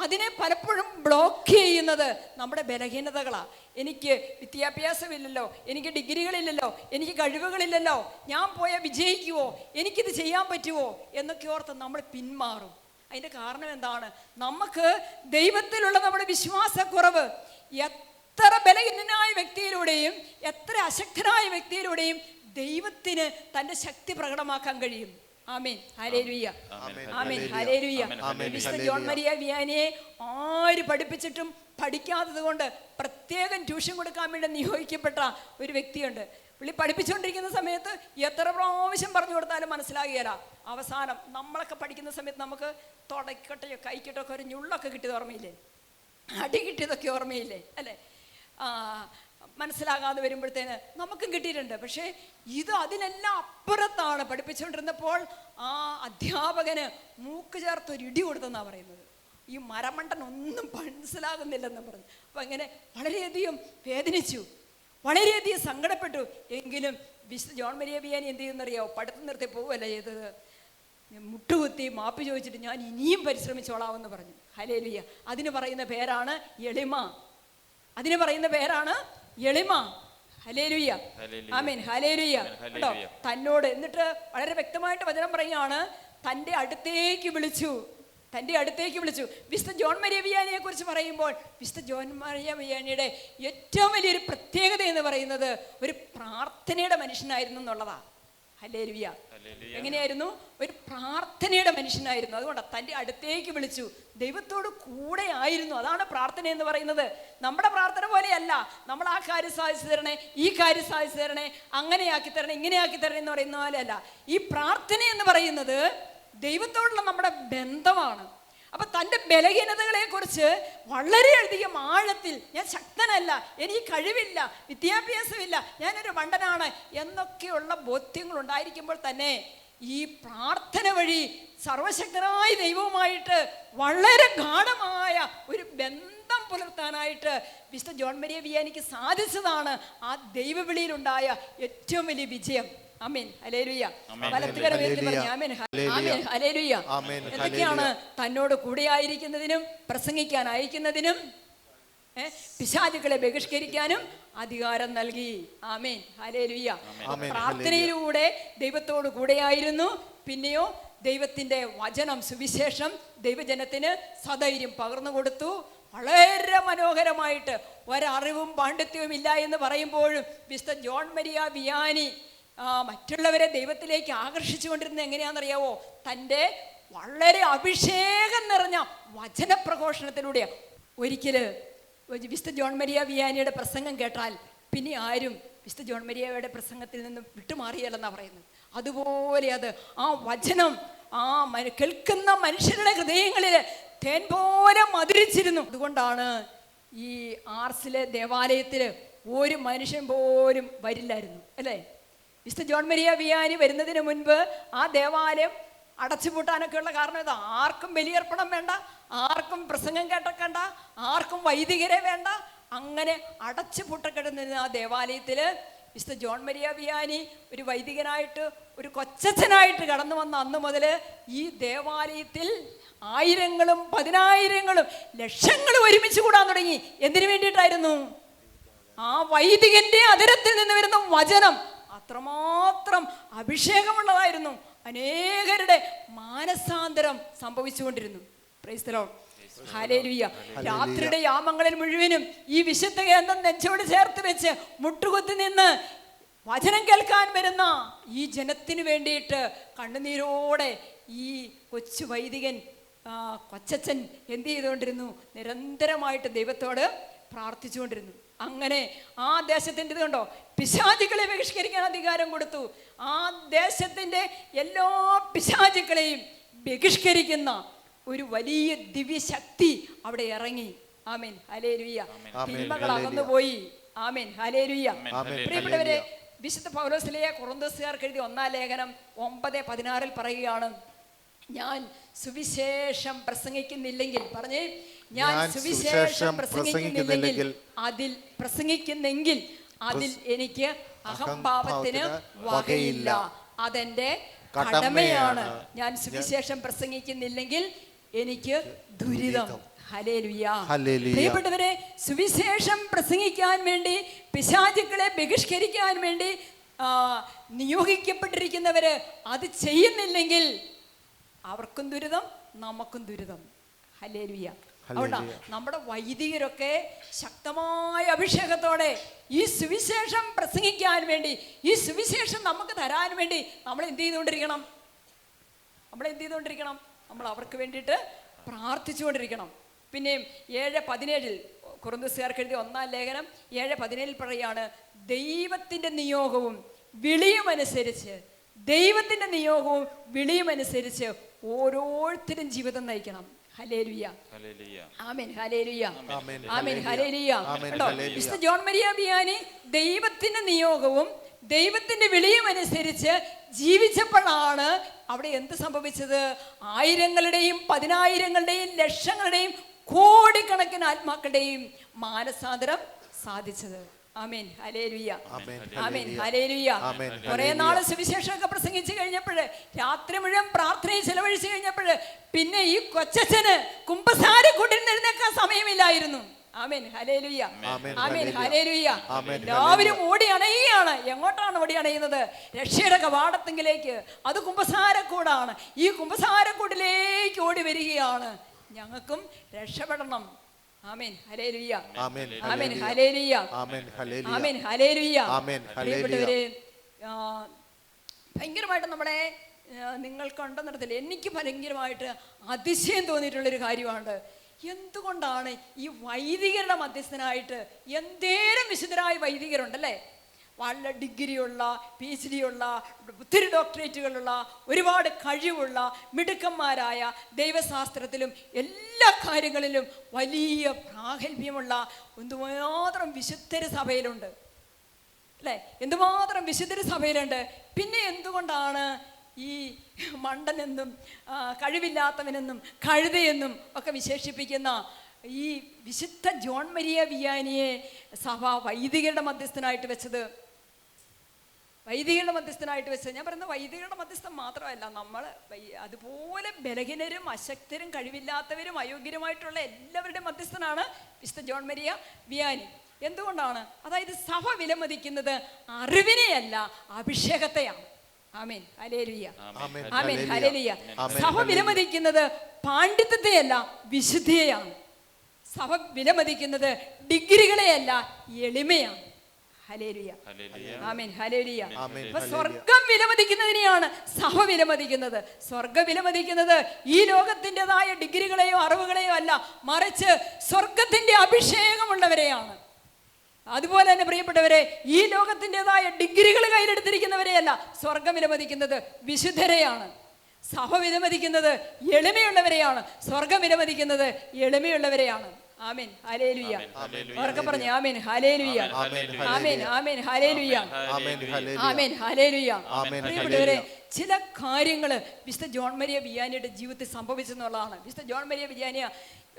അതിനെ പലപ്പോഴും ബ്ലോക്ക് ചെയ്യുന്നത് നമ്മുടെ ബലഹീനതകളാണ്. എനിക്ക് വിദ്യാഭ്യാസമില്ലല്ലോ, എനിക്ക് ഡിഗ്രികളില്ലല്ലോ, എനിക്ക് കഴിവുകളില്ലല്ലോ, ഞാൻ പോയാൽ വിജയിക്കുമോ, എനിക്കിത് ചെയ്യാൻ പറ്റുമോ എന്നൊക്കെ ഓർത്ത് നമ്മൾ പിന്മാറും. അതിൻ്റെ കാരണം എന്താണ്? നമുക്ക് ദൈവത്തിലുള്ള നമ്മുടെ വിശ്വാസക്കുറവ്. എത്ര ബലഹീനനായ വ്യക്തിയിലൂടെയും എത്ര അശക്തനായ വ്യക്തിയിലൂടെയും ദൈവത്തിന് തൻ്റെ ശക്തി പ്രകടമാക്കാൻ കഴിയും. ആമേൻ, ഹല്ലേലൂയ, ആമേൻ, ഹല്ലേലൂയ. വിശുദ്ധ ജോൺ മരിയ വിയാനിയെ ആര് പഠിപ്പിച്ചിട്ടും പഠിക്കാത്തത് കൊണ്ട് പ്രത്യേകം ട്യൂഷൻ കൊടുക്കാൻ വേണ്ടി നിയോഗിക്കപ്പെട്ട ഒരു വ്യക്തിയുണ്ട്. പുള്ളി പഠിപ്പിച്ചുകൊണ്ടിരിക്കുന്ന സമയത്ത് എത്ര പ്രാവശ്യം പറഞ്ഞു കൊടുത്താലും മനസ്സിലാകുകയില്ല. അവസാനം നമ്മളൊക്കെ പഠിക്കുന്ന സമയത്ത് നമുക്ക് തുടക്കട്ടെയോ കൈക്കിട്ടോ ഒക്കെ ഒരു ഞുള്ളൊക്കെ കിട്ടിയത് ഓർമ്മയില്ലേ? അടി കിട്ടിയതൊക്കെ ഓർമ്മയില്ലേ? അല്ലേ? മനസ്സിലാകാതെ വരുമ്പോഴത്തേന് നമുക്കും കിട്ടിയിട്ടുണ്ട്. പക്ഷേ ഇത് അതിനെല്ലാം അപ്പുറത്താണ്. പഠിപ്പിച്ചുകൊണ്ടിരുന്നപ്പോൾ ആ അധ്യാപകന് മൂക്ക് ചേർത്ത് ഒരു ഇടി കൊടുത്തെന്നാണ് പറയുന്നത്. ഈ മരമണ്ടൻ ഒന്നും മനസ്സിലാകുന്നില്ലെന്ന് പറഞ്ഞു. അപ്പം അങ്ങനെ വളരെയധികം വേദനിച്ചു, വളരെയധികം സങ്കടപ്പെട്ടു. എങ്കിലും വിശുദ്ധ ജോൺ മരിയ വിയാനി എന്ത് ചെയ്യുന്നറിയാവോ? പഠിത്തം നിർത്തി പോവുകയല്ല ചെയ്തത്. മുട്ടുകുത്തി മാപ്പ് ചോദിച്ചിട്ട് ഞാൻ ഇനിയും പരിശ്രമിച്ചോളാമെന്ന് പറഞ്ഞു. ഹല്ലേലൂയ. അതിന് പറയുന്ന പേരാണ് എളിമ. അതിന് പറയുന്ന പേരാണ് എളിമ. ഹല്ലേലൂയ, ആമേൻ, ഹല്ലേലൂയ. കേട്ടോ, തന്നോട് എന്നിട്ട് വളരെ വ്യക്തമായിട്ട് വചനം പറയുകയാണ്, തൻ്റെ അടുത്തേക്ക് വിളിച്ചു, തൻ്റെ അടുത്തേക്ക് വിളിച്ചു. വിശുദ്ധ ജോൺ മരിയ വിയാനിയെ കുറിച്ച് പറയുമ്പോൾ വിശുദ്ധ ജോൺ മരിയ വിയാനിയുടെ ഏറ്റവും വലിയൊരു പ്രത്യേകത എന്ന് പറയുന്നത് ഒരു പ്രാർത്ഥനയുടെ മനുഷ്യനായിരുന്നു എന്നുള്ളതാണ്. ഹല്ലേലൂയ. എങ്ങനെയായിരുന്നു? ഒരു പ്രാർത്ഥനയുടെ മനുഷ്യനായിരുന്നു. അതുകൊണ്ട് തൻ്റെ അടുത്തേക്ക് വിളിച്ചു, ദൈവത്തോട് കൂടെ ആയിരുന്നു. അതാണ് പ്രാർത്ഥന എന്ന് പറയുന്നത്. നമ്മുടെ പ്രാർത്ഥന പോലെയല്ല. നമ്മൾ ആ കാര്യം സാധിച്ചു തരണേ, ഈ കാര്യം സാധിച്ചു തരണേ, അങ്ങനെയാക്കി തരണേ, ഇങ്ങനെയാക്കി തരണേ എന്ന് പറയുന്ന പോലെയല്ല. ഈ പ്രാർത്ഥന എന്ന് പറയുന്നത് ദൈവത്തോടുള്ള നമ്മുടെ ബന്ധമാണ്. അപ്പൊ തൻ്റെ ബലഹീനതകളെ കുറിച്ച് വളരെയധികം ആഴത്തിൽ, ഞാൻ ശക്തനല്ല, എനിക്ക് കഴിവില്ല, വിദ്യാഭ്യാസമില്ല, ഞാനൊരു മണ്ടനാണ് എന്നൊക്കെയുള്ള ബോധ്യങ്ങൾ ഉണ്ടായിരിക്കുമ്പോൾ തന്നെ ഈ പ്രാർത്ഥന വഴി സർവശക്തനായ ദൈവവുമായിട്ട് വളരെ ഗാഢമായ ഒരു ബന്ധം പുലർത്താനായിട്ട് വിശുദ്ധ ജോൺ മരിയ വിയാനിക്ക് സാധിച്ചതാണ് ആ ദൈവവിളിയിലുണ്ടായ ഏറ്റവും വലിയ വിജയം. ആമേൻ, ഹല്ലേലൂയ. വലത്തുകരം ഉയർത്തി പറഞ്ഞു ആമേൻ, ആമേൻ, ഹല്ലേലൂയ. എന്തൊക്കെയാണ്? തന്നോട് കൂടെയായിരിക്കുന്നതിനും പ്രസംഗിക്കാൻ അയക്കുന്നതിനും പിശാചുക്കളെ ബഹിഷ്കരിക്കാനും അധികാരം നൽകി. ആമേൻ, ഹല്ലേലൂയ. പ്രാർത്ഥനയിലൂടെ ദൈവത്തോട് കൂടെയായിരുന്നു. പിന്നെയോ ദൈവത്തിൻ്റെ വചനം, സുവിശേഷം ദൈവജനത്തിന് സധൈര്യം പകർന്നു കൊടുത്തു. വളരെ മനോഹരമായിട്ട്, ഒരറിവും പാണ്ഡിത്യവും ഇല്ല എന്ന് പറയുമ്പോഴും വിശുദ്ധ ജോൺ മരിയ വിയാനി മറ്റുള്ളവരെ ദൈവത്തിലേക്ക് ആകർഷിച്ചു കൊണ്ടിരുന്നത് എങ്ങനെയാണെന്നറിയാവോ? തൻ്റെ വളരെ അഭിഷേകം നിറഞ്ഞ വചനപ്രഘോഷണത്തിലൂടെ. ഒരിക്കല് വിശുദ്ധ ജോൺ മരിയ വിയാനിയുടെ പ്രസംഗം കേട്ടാൽ പിന്നെ ആരും വിശുദ്ധ ജോൺ മരിയയുടെ പ്രസംഗത്തിൽ നിന്നും വിട്ടുമാറിയല്ലെന്നാണ് പറയുന്നത്. അതുപോലെ അത് ആ വചനം കേൾക്കുന്ന മനുഷ്യരുടെ ഹൃദയങ്ങളിൽ തേൻ പോലെ മധുരിച്ചിരുന്നു. അതുകൊണ്ടാണ് ഈ ആർസിലെ ദേവാലയത്തിൽ ഒരു മനുഷ്യൻ പോലും വരില്ലായിരുന്നു, അല്ലേ? വിശുദ്ധ ജോൺ മരിയ വിയാനി വരുന്നതിന് മുൻപ് ആ ദേവാലയം അടച്ചുപൂട്ടാനൊക്കെയുള്ള കാരണം ഇതാ. ആർക്കും ബലിയർപ്പണം വേണ്ട, ആർക്കും പ്രസംഗം കേട്ടേക്കണ്ട, ആർക്കും വൈദികരെ വേണ്ട. അങ്ങനെ അടച്ചുപൂട്ടക്കിടന്നിരുന്ന ആ ദേവാലയത്തിൽ വിശുദ്ധ ജോൺ മരിയ വിയാനി ഒരു വൈദികനായിട്ട്, ഒരു കൊച്ചച്ഛനായിട്ട് കടന്നു വന്ന അന്ന് മുതൽ ഈ ദേവാലയത്തിൽ ആയിരങ്ങളും പതിനായിരങ്ങളും ലക്ഷങ്ങളും ഒരുമിച്ച് കൂടാൻ തുടങ്ങി. എന്തിനു വേണ്ടിയിട്ടായിരുന്നു? ആ വൈദികന്റെ അധരത്തിൽ നിന്ന് വരുന്ന വചനം അത്രമാത്രം അഭിഷേകമുള്ളതായിരുന്നു. അനേകരുടെ മാനസാന്തരം സംഭവിച്ചുകൊണ്ടിരുന്നു. Praise the lord, hallelujah. രാത്രിയുടെ യാമങ്ങളിൽ മുഴുവനും ഈ വിശുദ്ധ ഗ്രന്ഥം നെഞ്ചോട് ചേർത്ത് വെച്ച് മുട്ടുകുത്തി നിന്ന് വചനം കേൾക്കാൻ വരുന്ന ഈ ജനത്തിന് വേണ്ടിയിട്ട് കണ്ണുനീരോടെ ഈ കൊച്ചു വൈദികൻ, കൊച്ചച്ഛൻ എന്ത് ചെയ്തുകൊണ്ടിരുന്നു? നിരന്തരമായിട്ട് ദൈവത്തോട് പ്രാർത്ഥിച്ചുകൊണ്ടിരുന്നു. അങ്ങനെ ആ ദേശത്തിൻ്റെ ഇത് കണ്ടോ, പിശാചുക്കളെ ബഹിഷ്കരിക്കാൻ അധികാരം കൊടുത്തു. ആ ദേശത്തിൻ്റെ എല്ലാ പിശാചുക്കളെയും ബഹിഷ്കരിക്കുന്ന ഒരു വലിയ ദിവ്യശക്തി അവിടെ ഇറങ്ങി. ആമേൻ, ഹല്ലേലൂയ. തിന്മകൾ അകന്നുപോയി. ആമേൻ, ഹല്ലേലൂയ. പ്രിയപ്പെട്ടവരെ, വിശുദ്ധ പൗലോസിലെ കൊറിന്തോസുകാർക്ക് എഴുതിയ 1-ാം ലേഖനം 9:16 പറയുകയാണ്, ഞാൻ സുവിശേഷം പ്രസംഗിക്കുന്നില്ലെങ്കിൽ, പറഞ്ഞേ, ഞാൻ സുവിശേഷം പ്രസംഗിക്കുന്നില്ലെങ്കിൽ അതിൽ എനിക്ക് അഹംഭാവത്തിന് വകയില്ല. അതെന്റെ കടമയാണ്. ഞാൻ സുവിശേഷം പ്രസംഗിക്കുന്നില്ലെങ്കിൽ എനിക്ക് ദുരിതം. ഹല്ലേലൂയ. പ്രിയപ്പെട്ടവരെ, സുവിശേഷം പ്രസംഗിക്കാൻ വേണ്ടി, പിശാചുക്കളെ ബഹിഷ്കരിക്കാൻ വേണ്ടി നിയോഗിക്കപ്പെട്ടിരിക്കുന്നവര് അത് ചെയ്യുന്നില്ലെങ്കിൽ അവർക്കും ദുരിതം, നമുക്കും ദുരിതം. ഹല്ലേലൂയ. അതുകൊണ്ടാണ് നമ്മുടെ വൈദികരൊക്കെ ശക്തമായ അഭിഷേകത്തോടെ ഈ സുവിശേഷം പ്രസംഗിക്കാൻ വേണ്ടി, ഈ സുവിശേഷം നമുക്ക് തരാൻ വേണ്ടി നമ്മൾ എന്ത് ചെയ്തുകൊണ്ടിരിക്കണം? നമ്മൾ അവർക്ക് വേണ്ടിയിട്ട് പ്രാർത്ഥിച്ചുകൊണ്ടിരിക്കണം. പിന്നെയും 7:17 കൊറിന്തോസുകാർക്ക് എഴുതിയ 1-ാം ലേഖനം 7:17 പറയാണ്, ദൈവത്തിൻ്റെ നിയോഗവും വിളിയുമനുസരിച്ച് ഓരോരുത്തരും ജീവിതം നയിക്കണം. ഹല്ലേലൂയ. ആമേൻ. ഹല്ലേലൂയ. ആമേൻ. ഹല്ലേലൂയ. വിശുദ്ധ ജോൺ മരിയ വിയാനി ദൈവത്തിന്റെ നിയോഗവും ദൈവത്തിന്റെ വിളിയും അനുസരിച്ച് ജീവിച്ചപ്പോഴാണ് അവിടെ എന്ത് സംഭവിച്ചത്? ആയിരങ്ങളുടെയും 10,000-ങ്ങളുടെയും ലക്ഷങ്ങളുടെയും കോടിക്കണക്കിന് ആത്മാക്കളുടെയും മാനസാന്തരം സാധിച്ചത്. ആമേൻ. ഹല്ലേലൂയ. ആമേൻ. ഹല്ലേലൂയ. കുറെ നാള് സുവിശേഷമൊക്കെ പ്രസംഗിച്ചു കഴിഞ്ഞപ്പോഴ്, രാത്രി മുഴുവൻ പ്രാർത്ഥനയിൽ ചെലവഴിച്ചു കഴിഞ്ഞപ്പോഴ്, പിന്നെ ഈ കൊച്ചച്ഛന് കുമ്പസാരക്കൂട്ടിൽ എഴുന്നേൽക്കാൻ സമയമില്ലായിരുന്നു. ആമേൻ. ഹല്ലേലൂയ. ആമേൻ. ഹല്ലേലൂയ. എല്ലാവരും ഓടി അണയുകയാണ്. എങ്ങോട്ടാണ് ഓടി അണയുന്നത്? രക്ഷയുടെ കവാടത്തെങ്കിലേക്ക്. അത് കുമ്പസാരക്കൂടാണ്. ഈ കുമ്പസാരക്കൂടിലേക്ക് ഓടി വരികയാണ്. ഞങ്ങൾക്കും രക്ഷപ്പെടണം. ആമേൻ. ഹല്ലേലൂയ. ആമേൻ. ഹല്ലേലൂയ. ആമേൻ. ഹല്ലേലൂയ. പ്രിയപ്പെട്ടവരെ, ഭയങ്കരമായിട്ട് നമ്മളെ നിങ്ങൾ കണ്ടെന്നിടത്തില്ല, എനിക്ക് ഭയങ്കരമായിട്ട് അതിശയം തോന്നിയിട്ടുള്ളൊരു കാര്യമാണ്. എന്തുകൊണ്ടാണ് ഈ വൈദികരുടെ മധ്യസ്ഥനായിട്ട് എന്തേലും വിശുദ്ധരായ വൈദികരുണ്ടല്ലേ, വളരെ ഡിഗ്രിയുള്ള, PhD ഉള്ള, ഒത്തിരി ഡോക്ടറേറ്റുകളുള്ള, ഒരുപാട് കഴിവുള്ള, മിടുക്കന്മാരായ, ദൈവശാസ്ത്രത്തിലും എല്ലാ കാര്യങ്ങളിലും വലിയ പ്രാഗൽഭ്യമുള്ള എന്തുമാത്രം വിശുദ്ധര് സഭയിലുണ്ട് അല്ലേ? എന്തുമാത്രം വിശുദ്ധര് സഭയിലുണ്ട്. പിന്നെ എന്തുകൊണ്ടാണ് ഈ മണ്ടനെന്നും കഴിവില്ലാത്തവനെന്നും കഴുതയെന്നും ഒക്കെ വിശേഷിപ്പിക്കുന്ന ഈ വിശുദ്ധ ജോൺ മരിയ വിയാനിയെ സഭ വൈദികരുടെ മധ്യസ്ഥനായിട്ട് വെച്ചത്? ഞാൻ പറയുന്നത് വൈദികരുടെ മധ്യസ്ഥം മാത്രമല്ല, നമ്മൾ അതുപോലെ ബലഹീനരും അശക്തരും കഴിവില്ലാത്തവരും അയോഗ്യരുമായിട്ടുള്ള എല്ലാവരുടെയും മധ്യസ്ഥനാണ് വിശുദ്ധ ജോൺ മരിയ വിയാനി. എന്തുകൊണ്ടാണ്? അതായത് സഭ വിലമതിക്കുന്നത് അറിവിനെയല്ല, അഭിഷേകത്തെയാണ്. ആമേൻ. ഹല്ലേലൂയ. ആമേൻ. ഹല്ലേലൂയ. സഭ വിലമതിക്കുന്നത് പാണ്ഡിത്യത്തെയല്ല, വിശുദ്ധിയെയാണ്. സഭ വിലമതിക്കുന്നത് ഡിഗ്രികളെയല്ല, എളിമയാണ്. ഹല്ലേലൂയ. ആമേൻ. ഹല്ലേലൂയ. അപ്പൊ സ്വർഗം വിലമതിക്കുന്നതിനെയാണ് സഭ വിലമതിക്കുന്നത്. സ്വർഗം വിലമതിക്കുന്നത് ഈ ലോകത്തിൻ്റെതായ ഡിഗ്രികളെയോ അറിവുകളെയോ അല്ല, മറിച്ച് സ്വർഗത്തിന്റെ അഭിഷേകമുള്ളവരെയാണ്. അതുപോലെ തന്നെ പ്രിയപ്പെട്ടവരെ, ഈ ലോകത്തിൻ്റെതായ ഡിഗ്രികൾ കയ്യിലെടുത്തിരിക്കുന്നവരെയല്ല സ്വർഗം വിലമതിക്കുന്നത്, വിശുദ്ധരെയാണ്. സഭ വിലമതിക്കുന്നത് എളിമയുള്ളവരെയാണ്, സ്വർഗം വിലമതിക്കുന്നത് എളിമയുള്ളവരെയാണ്. ആമേൻ. ഹല്ലേലൂയ. ഉറക്കെ പറഞ്ഞു ആമേൻ. ഹല്ലേലൂയ. ആമേൻ. ആമേൻ. ഹല്ലേലൂയ. ആമേൻ. ഹല്ലേലൂയ. പ്രിയപ്പെട്ടവരെ, ചില കാര്യങ്ങൾ വിശുദ്ധ ജോൺ മരിയ വിയാനിയുടെ ജീവിതത്തിൽ സംഭവിച്ചെന്നുള്ളതാണ്. വിശുദ്ധ ജോൺ മരിയ വിയാനിയ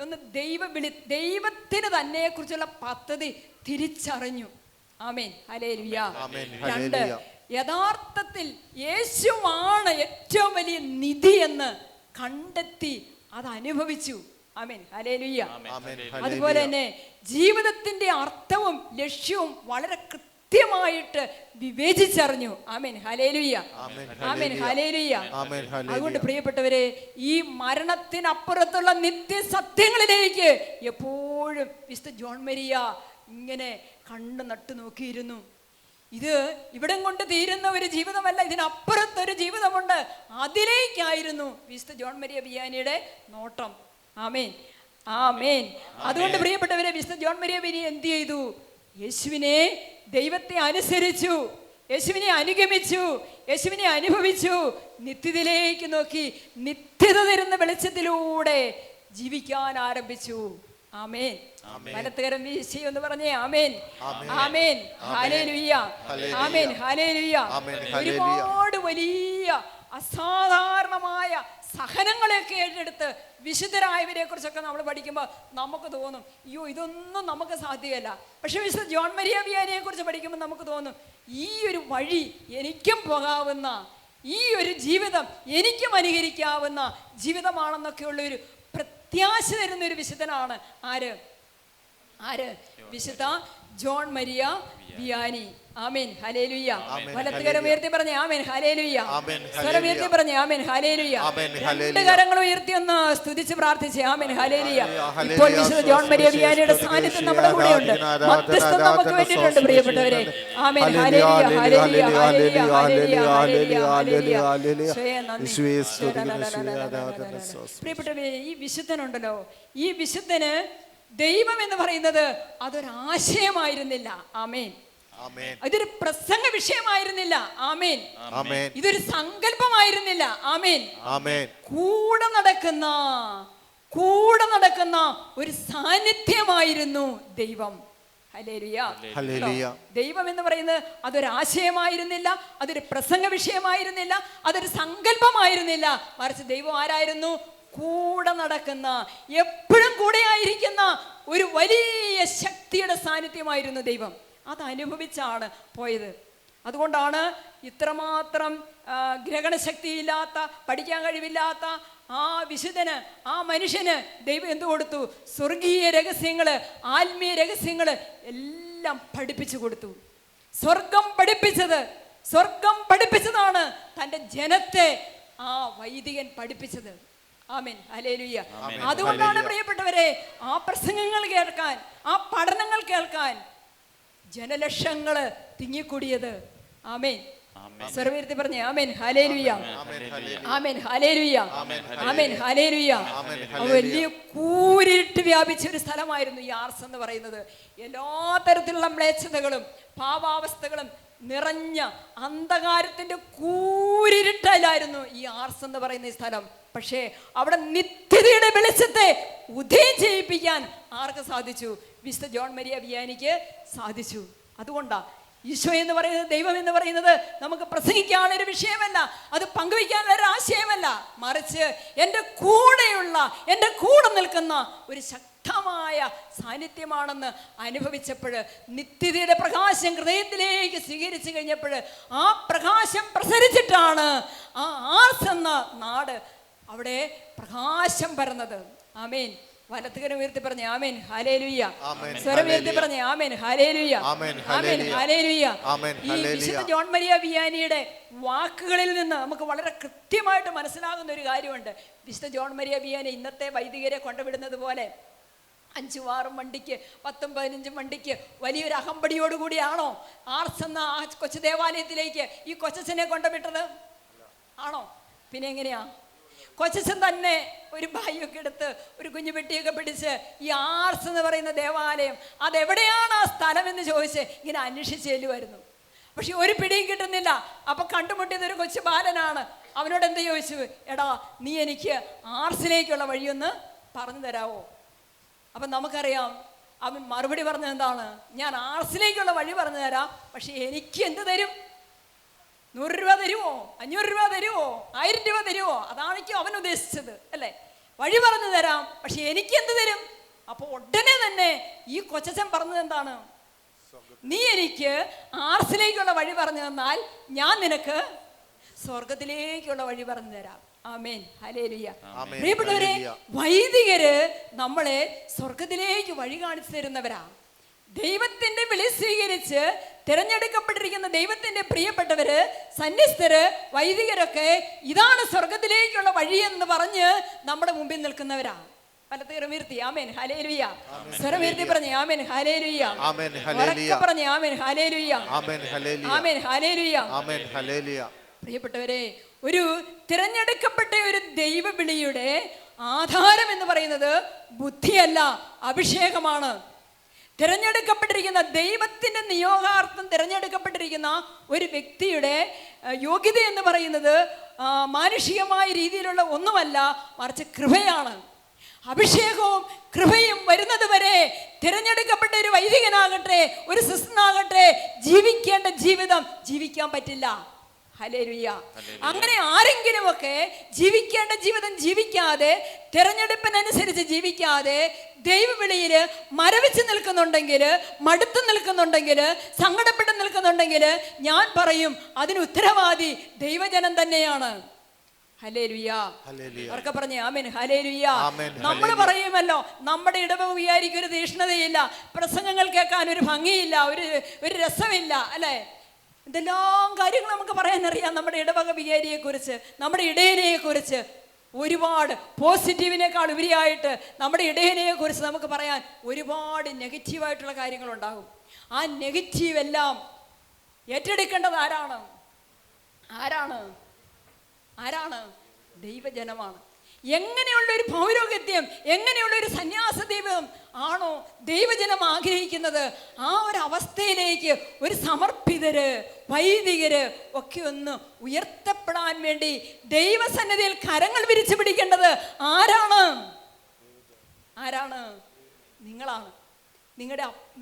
ഒന്ന് ദൈവത്തിന് തന്നെ കുറിച്ചുള്ള പദ്ധതി തിരിച്ചറിഞ്ഞു. ആമേൻ. ഹല്ലേലൂയ. 2, യഥാർത്ഥത്തിൽ യേശുവാണ് ഏറ്റവും വലിയ നിധി എന്ന് കണ്ടെത്തി അത് അനുഭവിച്ചു. ആമേൻ. ഹല്ലേലൂയ. അതുപോലെ തന്നെ ജീവിതത്തിന്റെ അർത്ഥവും ലക്ഷ്യവും വളരെ കൃത്യമായിട്ട് വിവേചിച്ചറിഞ്ഞു. ആമേൻ. ഹല്ലേലൂയ. ആമേൻ. ഹല്ലേലൂയ. അതുകൊണ്ട് പ്രിയപ്പെട്ടവരെ, ഈ മരണത്തിനപ്പുറത്തുള്ള നിത്യസത്യങ്ങളിലേക്ക് എപ്പോഴും വിശുദ്ധ ജോൺ മരിയ ഇങ്ങനെ കണ്ണു നട്ടു നോക്കിയിരുന്നു. ഇത് ഇവിടം കൊണ്ട് തീരുന്ന ഒരു ജീവിതമല്ല, ഇതിനപ്പുറത്തൊരു ജീവിതമുണ്ട്. അതിലേക്കായിരുന്നു വിശുദ്ധ ജോൺ മരിയ വിയാനിയുടെ നോട്ടം. ആമേൻ. ആമേൻ. അതുകൊണ്ട് പ്രിയപ്പെട്ടവരെ, വിശുദ്ധ ജോൺ മരിയ വിയാനി എന്ത് ചെയ്തു? യേശുവിനെ, ദൈവത്തെ അനുസരിച്ചു, യേശുവിനെ അനുഗമിച്ചു, യേശുവിനെ അനുഭവിച്ചു, നിത്യതയിലേക്ക് നോക്കി നിത്യത തരുന്ന വെളിച്ചത്തിലൂടെ ജീവിക്കാൻ ആരംഭിച്ചു. ആമേൻ. വലത്തുകരം വീശി എന്ന് പറഞ്ഞേ ആമേൻ. ആമേൻ. ഹല്ലേലൂയ. ആമേൻ. ഹല്ലേലൂയ. ഒരുപാട് വലിയ അസാധാരണമായ സഹനങ്ങളെയൊക്കെ ഏറ്റെടുത്ത് വിശുദ്ധരായവരെ കുറിച്ചൊക്കെ നമ്മൾ പഠിക്കുമ്പോൾ നമുക്ക് തോന്നും, അയ്യോ ഇതൊന്നും നമുക്ക് സാധ്യമല്ല. പക്ഷെ വിശുദ്ധ ജോൺ മരിയ വിയാനിയെ കുറിച്ച് പഠിക്കുമ്പോൾ നമുക്ക് തോന്നും, ഈ ഒരു വഴി എനിക്കും പോകാവുന്ന, ഈ ഒരു ജീവിതം എനിക്കും അനുകരിക്കാവുന്ന ജീവിതമാണെന്നൊക്കെയുള്ള ഒരു പ്രത്യാശ തരുന്ന ഒരു വിശുദ്ധനാണ് ആര്? വിശുദ്ധ ജോൺ മരിയ വിയാനി. ആമേൻ. ഹല്ലേലൂയ. വലത്തുകരം ഉയർത്തി പറഞ്ഞേ ആമേൻ. ഹല്ലേലൂയ. സ്വരം ഉയർത്തി പറഞ്ഞേ ആമേൻ. ഹല്ലേലൂയ. രണ്ട് കരങ്ങൾ ഉയർത്തി ഒന്ന് സ്തുതിച്ച് പ്രാർത്ഥിച്ചേ ആമേൻ. ഹല്ലേലൂയ. ഇപ്പോൾ വിശുദ്ധ ജോൺ മരിയ വിയാനിയുടെ സാന്നിധ്യം നമ്മുടെ കൂടെയുണ്ട്. മധ്യസ്ഥം നമുക്ക് വേണ്ടിയിട്ടുണ്ട് പ്രിയപ്പെട്ടവരെ. Amen. Hallelujah. Hallelujah. Hallelujah. Hallelujah. Hallelujah. പ്രിയപ്പെട്ടവരെ, ഈ വിശുദ്ധനുണ്ടല്ലോ, ഈ വിശുദ്ധന് ദൈവം എന്ന് പറയുന്നത് അതൊരാശയമായിരുന്നില്ല. ആമേൻ. ഇതൊരു പ്രസംഗ വിഷയമായിരുന്നില്ല. ആമേൻ. ഇതൊരു സങ്കല്പമായിരുന്നില്ല. ആമേൻ. കൂടെ നടക്കുന്ന ഒരു സാന്നിധ്യമായിരുന്നു ദൈവം. ഹല്ലേലൂയ. ദൈവം എന്ന് പറയുന്നത് അതൊരാശയമായിരുന്നില്ല, അതൊരു പ്രസംഗ വിഷയമായിരുന്നില്ല, അതൊരു സങ്കല്പമായിരുന്നില്ല. മറിച്ച് ദൈവം ആരായിരുന്നു? കൂടെ നടക്കുന്ന, എപ്പോഴും കൂടെ ആയിരിക്കുന്ന ഒരു വലിയ ശക്തിയുടെ സാന്നിധ്യമായിരുന്നു ദൈവം. അതനുഭവിച്ചാണ് പോയത്. അതുകൊണ്ടാണ് ഇത്രമാത്രം ഗ്രഹണശക്തിയില്ലാത്ത, പഠിക്കാൻ കഴിവില്ലാത്ത ആ വിശുദ്ധന്, ആ മനുഷ്യന് ദൈവം എന്തു കൊടുത്തു? സ്വർഗീയ രഹസ്യങ്ങള്, ആത്മീയ രഹസ്യങ്ങള് എല്ലാം പഠിപ്പിച്ചു കൊടുത്തു. സ്വർഗം പഠിപ്പിച്ചതാണ് തൻ്റെ ജനത്തെ ആ വൈദികൻ പഠിപ്പിച്ചത്. ആമേൻ. ഹല്ലേലൂയ. അതുകൊണ്ടാണ് പ്രിയപ്പെട്ടവരെ ആ പ്രസംഗങ്ങൾ കേൾക്കാൻ, ആ പഠനങ്ങൾ കേൾക്കാൻ ജനലക്ഷങ്ങള് തിങ്ങിക്കൂടിയത്. ആമേൻ. സർവീർത്തി പറഞ്ഞേ ആമേൻ. ഹല്ലേലൂയ. ആമേൻ. ഹല്ലേലൂയ. ആമേൻ. ഹല്ലേലൂയ. വലിയ കൂരിട്ട് വ്യാപിച്ച ഒരു സ്ഥലമായിരുന്നു ഈ ആർസ് എന്ന് പറയുന്നത്. എല്ലാ തരത്തിലുള്ള മ്ലേച്ഛതകളും പാപാവസ്ഥകളും നിറഞ്ഞ അന്ധകാരത്തിന്റെ കൂരിരുട്ടലായിരുന്നു ഈ ആർസ് എന്ന് പറയുന്ന ഈ സ്ഥലം. പക്ഷേ അവിടെ നിത്യതയുടെ വെളിച്ചത്തെ ഉദയം ചെയ്യിപ്പിക്കാൻ ആർക്ക് സാധിച്ചു? വിശുദ്ധ ജോൺ മരിയ വിയാനിക്ക് സാധിച്ചു. അതുകൊണ്ടാ ഈശോ എന്ന് പറയുന്നത്, ദൈവം എന്ന് പറയുന്നത് നമുക്ക് പ്രസംഗിക്കാനുള്ള ഒരു വിഷയമല്ല, അത് പങ്കുവയ്ക്കാനുള്ള ഒരു ആശയമല്ല, മറിച്ച് എൻ്റെ കൂടെ നിൽക്കുന്ന ഒരു ശക്തമായ സാന്നിധ്യമാണെന്ന് അനുഭവിച്ചപ്പോൾ, നിത്യതയുടെ പ്രകാശം ഹൃദയത്തിലേക്ക് സ്വീകരിച്ചു കഴിഞ്ഞപ്പോൾ ആ പ്രകാശം പ്രസരിച്ചിട്ടാണ് ആ ആർസ് എന്ന നാട് അവിടെ പ്രകാശം പരന്നത്. ആമേൻ. വലത്തുകരം ഉയർത്തി പറഞ്ഞേ ആമേൻ. ഹല്ലേലൂയ. സ്വരം ഉയർത്തി പറഞ്ഞേ ആമേൻ. ഹല്ലേലൂയ. ആമേൻ. ഹല്ലേലൂയ. ഈ വിശുദ്ധ ജോൺ മരിയ വിയാനിയുടെ വാക്കുകളിൽ നിന്ന് നമുക്ക് വളരെ കൃത്യമായിട്ട് മനസ്സിലാകുന്ന ഒരു കാര്യമുണ്ട്. വിശുദ്ധ ജോൺ മരിയ വിയാനി ഇന്നത്തെ വൈദികരെ കൊണ്ടുവിടുന്നത് പോലെ 5-6 വണ്ടിക്ക് 10-15 വണ്ടിക്ക് വലിയൊരു അകമ്പടിയോടുകൂടിയാണോ ആർസ് എന്ന ആ കൊച്ചു ദേവാലയത്തിലേക്ക് ഈ കൊച്ചനെ കൊണ്ടുവിട്ടത്? ആണോ? പിന്നെ എങ്ങനെയാ? കൊച്ചൻ തന്നെ ഒരു ബായൊക്കെ എടുത്ത് ഒരു കുഞ്ഞു പെട്ടിയൊക്കെ പിടിച്ച് ഈ ആർസ് എന്ന് പറയുന്ന ദേവാലയം അതെവിടെയാണ് ആ സ്ഥലം എന്ന് ചോദിച്ച് ഇങ്ങനെ അന്വേഷിച്ച് ചെല്ലുമായിരുന്നു. പക്ഷെ ഒരു പിടിയും കിട്ടുന്നില്ല. അപ്പൊ കണ്ടുമുട്ടിയത് ഒരു കൊച്ചു ബാലനാണ്. അവനോട് എന്ത് ചോദിച്ചു? എടാ, നീ എനിക്ക് ആർസിലേക്കുള്ള വഴിയൊന്ന് പറഞ്ഞു തരാവോ? അപ്പം നമുക്കറിയാം അവൻ മറുപടി പറഞ്ഞത് എന്താണ്? ഞാൻ ആർസിലേക്കുള്ള വഴി പറഞ്ഞു തരാം, പക്ഷെ എനിക്ക് എന്ത് തരും? 100 രൂപ തരുമോ? 500 രൂപ തരുമോ? 1000 രൂപ തരുമോ? അതാണിക്കും അവൻ ഉദ്ദേശിച്ചത് അല്ലേ? വഴി പറഞ്ഞു തരാം, പക്ഷെ എനിക്ക് എന്ത് തരും? അപ്പോൾ ഉടനെ തന്നെ ഈ കൊച്ചൻ പറഞ്ഞത് എന്താണ്? നീ എനിക്ക് ആർസിലേക്കുള്ള വഴി പറഞ്ഞു തന്നാൽ ഞാൻ നിനക്ക് സ്വർഗത്തിലേക്കുള്ള വഴി പറഞ്ഞു തരാം. ആമേൻ. ഹല്ലേലൂയ. പ്രിയപ്പെട്ടവരെ, വൈദികര് നമ്മളെ സ്വർഗത്തിലേക്ക് വഴി കാണിച്ചു തരുന്നവരാ. ദൈവത്തിന്റെ വിളി സ്വീകരിച്ച് തിരഞ്ഞെടുക്കപ്പെട്ടിരിക്കുന്ന ദൈവത്തിന്റെ പ്രിയപ്പെട്ടവര്, സന്യസ്തര്, വൈദികരൊക്കെ ഇതാണ് സ്വർഗത്തിലേക്കുള്ള വഴി എന്ന് പറഞ്ഞ് നമ്മുടെ മുമ്പിൽ നിൽക്കുന്നവരാ. പലതീർത്തി ആമേൻ. ഹല്ലേലൂയ. സ്വരമീർത്തി പറഞ്ഞേ ആമേൻ. ഹല്ലേലൂയ. പറഞ്ഞേ ആമേൻ. ഹല്ലേലൂയ. ആമേൻ. ഹല്ലേലൂയ. പ്രിയപ്പെട്ടവരെ, ഒരു തിരഞ്ഞെടുക്കപ്പെട്ട ഒരു ദൈവവിളിയുടെ ആധാരം എന്ന് പറയുന്നത് ബുദ്ധിയല്ല, അഭിഷേകമാണ്. തിരഞ്ഞെടുക്കപ്പെട്ടിരിക്കുന്ന ദൈവത്തിന്റെ നിയോഗാർത്ഥം തിരഞ്ഞെടുക്കപ്പെട്ടിരിക്കുന്ന ഒരു വ്യക്തിയുടെ യോഗ്യത എന്ന് പറയുന്നത് മാനുഷികമായ രീതിയിലുള്ള ഒന്നുമല്ല, മറിച്ച് കൃപയാണ്. അഭിഷേകവും കൃപയും വരുന്നത് വരെ തിരഞ്ഞെടുക്കപ്പെട്ട ഒരു വൈദികനാകട്ടെ, ഒരു സിസ്റ്ററാകട്ടെ, ജീവിക്കേണ്ട ജീവിതം ജീവിക്കാൻ പറ്റില്ല. ഹല്ലേലൂയ. അങ്ങനെ ആരെങ്കിലുമൊക്കെ ജീവിക്കേണ്ട ജീവിതം ജീവിക്കാതെ, തിരഞ്ഞെടുപ്പിനനുസരിച്ച് ജീവിക്കാതെ, ദൈവവിളിയിൽ മരവിച്ച് നിൽക്കുന്നുണ്ടെങ്കിൽ, മടുത്തു നിൽക്കുന്നുണ്ടെങ്കിൽ, സങ്കടപ്പെട്ട് നിൽക്കുന്നുണ്ടെങ്കിൽ, ഞാൻ പറയും അതിന് ഉത്തരവാദി ദൈവജനം തന്നെയാണ്. ഹല്ലേലൂയ. അവർക്ക് പറഞ്ഞേ ആമേൻ. ഹല്ലേലൂയ. നമ്മൾ പറയുമല്ലോ, നമ്മുടെ ഇടവക വികാരിക്ക് ഒരു തീഷ്ണതയില്ല, പ്രസംഗങ്ങൾ കേൾക്കാൻ ഒരു ഭംഗിയില്ല, ഒരു രസമില്ല, അല്ലേ? ഇതെല്ലാം കാര്യങ്ങൾ നമുക്ക് പറയാനറിയാം. നമ്മുടെ ഇടവക വികാരിയെ കുറിച്ച്, നമ്മുടെ ഇടയനെ കുറിച്ച് ഒരുപാട്, പോസിറ്റീവിനേക്കാൾ ഉപരിയായിട്ട് നമ്മുടെ ഇടയനെ കുറിച്ച് നമുക്ക് പറയാൻ ഒരുപാട് നെഗറ്റീവായിട്ടുള്ള കാര്യങ്ങളുണ്ടാകും. ആ നെഗറ്റീവ് എല്ലാം ഏറ്റെടുക്കേണ്ടത് ആരാണ്? ദൈവജനമാണ്. എങ്ങനെയുള്ളൊരു പൗരോഹിത്യം, എങ്ങനെയുള്ളൊരു സന്യാസ ദൈവം ആണോ ദൈവജനം ആഗ്രഹിക്കുന്നത്, ആ ഒരു അവസ്ഥയിലേക്ക് ഒരു സമർപ്പിതര്, വൈദികര് ഒക്കെ ഒന്ന് ഉയർത്തപ്പെടാൻ വേണ്ടി ദൈവസന്നിധിയിൽ കരങ്ങൾ വിരിച്ചു പിടിക്കേണ്ടത് ആരാണ്? നിങ്ങളാണ്.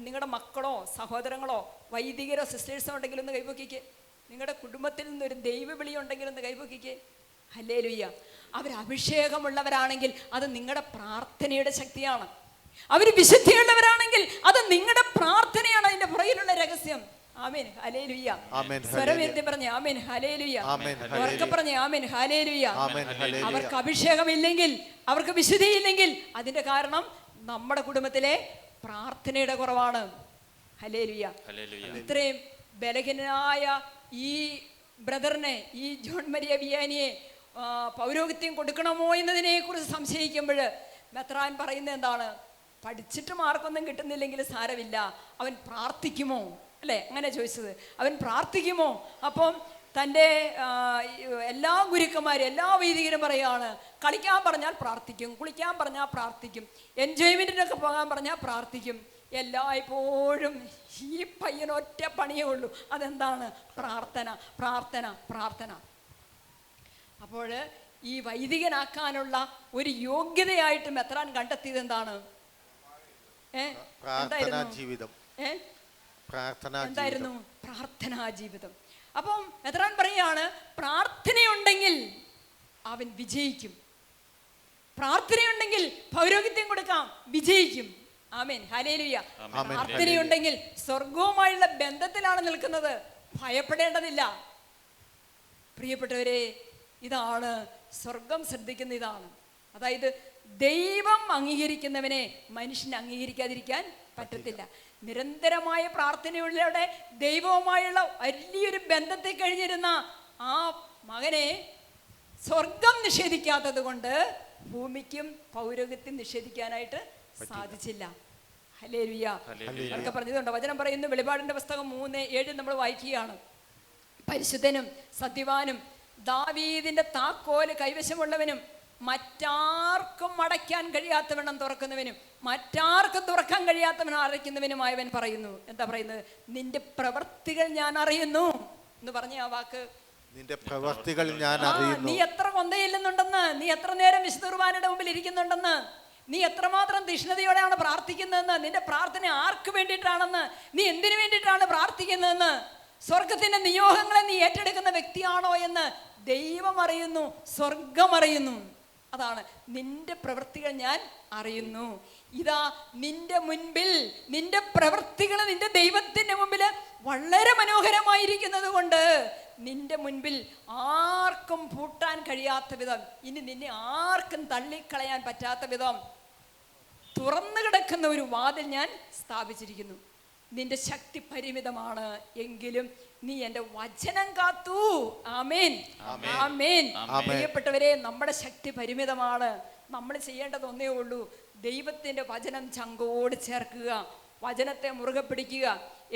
നിങ്ങളുടെ മക്കളോ സഹോദരങ്ങളോ വൈദികരോ സിസ്റ്റേഴ്സോ ഉണ്ടെങ്കിൽ ഒന്ന് കൈപൊക്കിക്ക്. നിങ്ങളുടെ കുടുംബത്തിൽ നിന്നൊരു ദൈവവിളി ഉണ്ടെങ്കിൽ ഒന്ന് കൈപൊക്കിക്ക്. ഹല്ലേലൂയ. അവർ അഭിഷേകമുള്ളവരാണെങ്കിൽ അത് നിങ്ങളുടെ പ്രാർത്ഥനയുടെ ശക്തിയാണ്. അവർ വിശുദ്ധിയുള്ളവരാണെങ്കിൽ അത് നിങ്ങളുടെ പ്രാർത്ഥനയാണ് അതിന്റെ പുറകിലുള്ള രഹസ്യം. ആമേൻ. ഹല്ലേലൂയ. സ്വരമേറ്റി പറഞ്ഞേ ആമേൻ. ഹല്ലേലൂയ. ഉറക്കെ പറഞ്ഞേ ആമേൻ. ഹല്ലേലൂയ. അവർക്ക് അഭിഷേകമില്ലെങ്കിൽ, അവർക്ക് വിശുദ്ധിയില്ലെങ്കിൽ അതിന്റെ കാരണം നമ്മുടെ കുടുംബത്തിലെ പ്രാർത്ഥനയുടെ കുറവാണ്. ഹല്ലേലൂയ. ഇത്രയും ബലഹീനനായ ഈ ബ്രദറിനെ, ഈ ജോൺ മരിയ വിയാനിയെ പൗരോഹിത്യം കൊടുക്കണമോ എന്നതിനെ കുറിച്ച് സംശയിക്കുമ്പോൾ മെത്രാൻ പറയുന്നത് എന്താണ്? പഠിച്ചിട്ട് മാർക്കൊന്നും കിട്ടുന്നില്ലെങ്കിൽ സാരമില്ല, അവൻ പ്രാർത്ഥിക്കുമോ? അല്ലേ? അങ്ങനെ ചോദിച്ചത്. അവൻ പ്രാർത്ഥിക്കുമോ? അപ്പം തൻ്റെ എല്ലാ ഗുരുക്കന്മാരും, എല്ലാ വൈദികരും പറയുകയാണ്, കളിക്കാൻ പറഞ്ഞാൽ പ്രാർത്ഥിക്കും, കുളിക്കാൻ പറഞ്ഞാൽ പ്രാർത്ഥിക്കും, എൻജോയ്മെൻറ്റിനൊക്കെ പോകാൻ പറഞ്ഞാൽ പ്രാർത്ഥിക്കും. എല്ലായ്പ്പോഴും ഈ പയ്യനൊറ്റ പണിയേ ഉള്ളൂ. അതെന്താണ്? പ്രാർത്ഥന. അപ്പോൾ ഈ വൈദികനാക്കാനുള്ള ഒരു യോഗ്യതയായിട്ട് മെത്രാൻ കണ്ടെത്തിയത് എന്താണ്? എന്തായിരുന്നു? പ്രാർത്ഥനാ ജീവിതം. അപ്പം മെത്രാൻ പറയാണ്, പ്രാർത്ഥനയുണ്ടെങ്കിൽ അവൻ വിജയിക്കും. പ്രാർത്ഥനയുണ്ടെങ്കിൽ പൗരോഹിത്യം കൊടുക്കാം, വിജയിക്കും. ആമേൻ. ഹല്ലേലൂയ. പ്രാർത്ഥനയുണ്ടെങ്കിൽ സ്വർഗവുമായുള്ള ബന്ധത്തിലാണ് നിൽക്കുന്നത്, ഭയപ്പെടേണ്ടതില്ല. പ്രിയപ്പെട്ടവരെ, ഇതാണ് സ്വർഗം ശ്രദ്ധിക്കുന്ന. ഇതാണ്, അതായത് ദൈവം അംഗീകരിക്കുന്നവനെ മനുഷ്യന് അംഗീകരിക്കാതിരിക്കാൻ പറ്റത്തില്ല. നിരന്തരമായ പ്രാർത്ഥനയുടെ ദൈവവുമായുള്ള വലിയൊരു ബന്ധത്തിൽ കഴിഞ്ഞിരുന്ന ആ മകനെ സ്വർഗം നിഷേധിക്കാത്തത് കൊണ്ട് ഭൂമിക്കും പൗരോഹിത്യം നിഷേധിക്കാനായിട്ട് സാധിച്ചില്ല. ഹല്ലേലൂയ. അവർക്ക് പറഞ്ഞതുകൊണ്ട് വചനം പറയുന്നു. വെളിപാടിന്റെ പുസ്തകം 3:7 നമ്മൾ വായിക്കുകയാണ്. പരിശുദ്ധനും സത്യവാനും ദാവീദിന്റെ താക്കോല് കൈവശമുള്ളവനും മറ്റാർക്കും അടയ്ക്കാൻ കഴിയാത്തവണ്ണം തുറക്കുന്നവനും മറ്റാർക്കും തുറക്കാൻ കഴിയാത്തവണ്ണം അടയ്ക്കുന്നവനുമായവൻ പറയുന്നു. എന്താ പറയുന്നത്? നിന്റെ പ്രവൃത്തികൾ ഞാൻ അറിയുന്നു എന്ന് പറഞ്ഞ ആ വാക്ക്. നിന്റെ പ്രവൃത്തികൾ ഞാൻ അറിയുന്നു. നീ എത്ര കൊന്തയില്ലെന്നുണ്ടെന്ന്, നീ എത്ര നേരം വിശുദ്ധ കുർബാനയുടെ മുമ്പിൽ ഇരിക്കുന്നുണ്ടെന്ന്, നീ എത്രമാത്രം തീഷ്ണതയോടെയാണ് പ്രാർത്ഥിക്കുന്നതെന്ന്, നിന്റെ പ്രാർത്ഥന ആർക്ക് വേണ്ടിയിട്ടാണെന്ന്, നീ എന്തിനു വേണ്ടിയിട്ടാണ് പ്രാർത്ഥിക്കുന്നതെന്ന്, സ്വർഗത്തിന്റെ നിയോഗങ്ങളെ നീ ഏറ്റെടുക്കുന്ന വ്യക്തിയാണോ എന്ന് ദൈവം അറിയുന്നു, സ്വർഗം അറിയുന്നു. അതാണ് നിന്റെ പ്രവൃത്തികൾ ഞാൻ അറിയുന്നു. ഇതാ നിന്റെ മുൻപിൽ നിന്റെ പ്രവൃത്തികൾ നിന്റെ ദൈവത്തിന്റെ മുമ്പിൽ വളരെ മനോഹരമായിരിക്കുന്നത് കൊണ്ട് നിന്റെ മുൻപിൽ ആർക്കും പൂട്ടാൻ കഴിയാത്ത വിധം, ഇനി നിന്നെ ആർക്കും തള്ളിക്കളയാൻ പറ്റാത്ത വിധം തുറന്നു കിടക്കുന്ന ഒരു വാതിൽ ഞാൻ സ്ഥാപിച്ചിരിക്കുന്നു. നിന്റെ ശക്തി പരിമിതമാണ്, എങ്കിലും നീ എൻ്റെ വചനം കാത്തു. ആമേൻ, ആമേൻ. പ്രിയപ്പെട്ടവരെ, നമ്മുടെ ശക്തി പരിമിതമാണ്. നമ്മൾ ചെയ്യേണ്ടത് ഒന്നേ ഉള്ളൂ, ദൈവത്തിൻ്റെ വചനം ചങ്കോട് ചേർക്കുക, വചനത്തെ മുറുകെ പിടിക്കുക.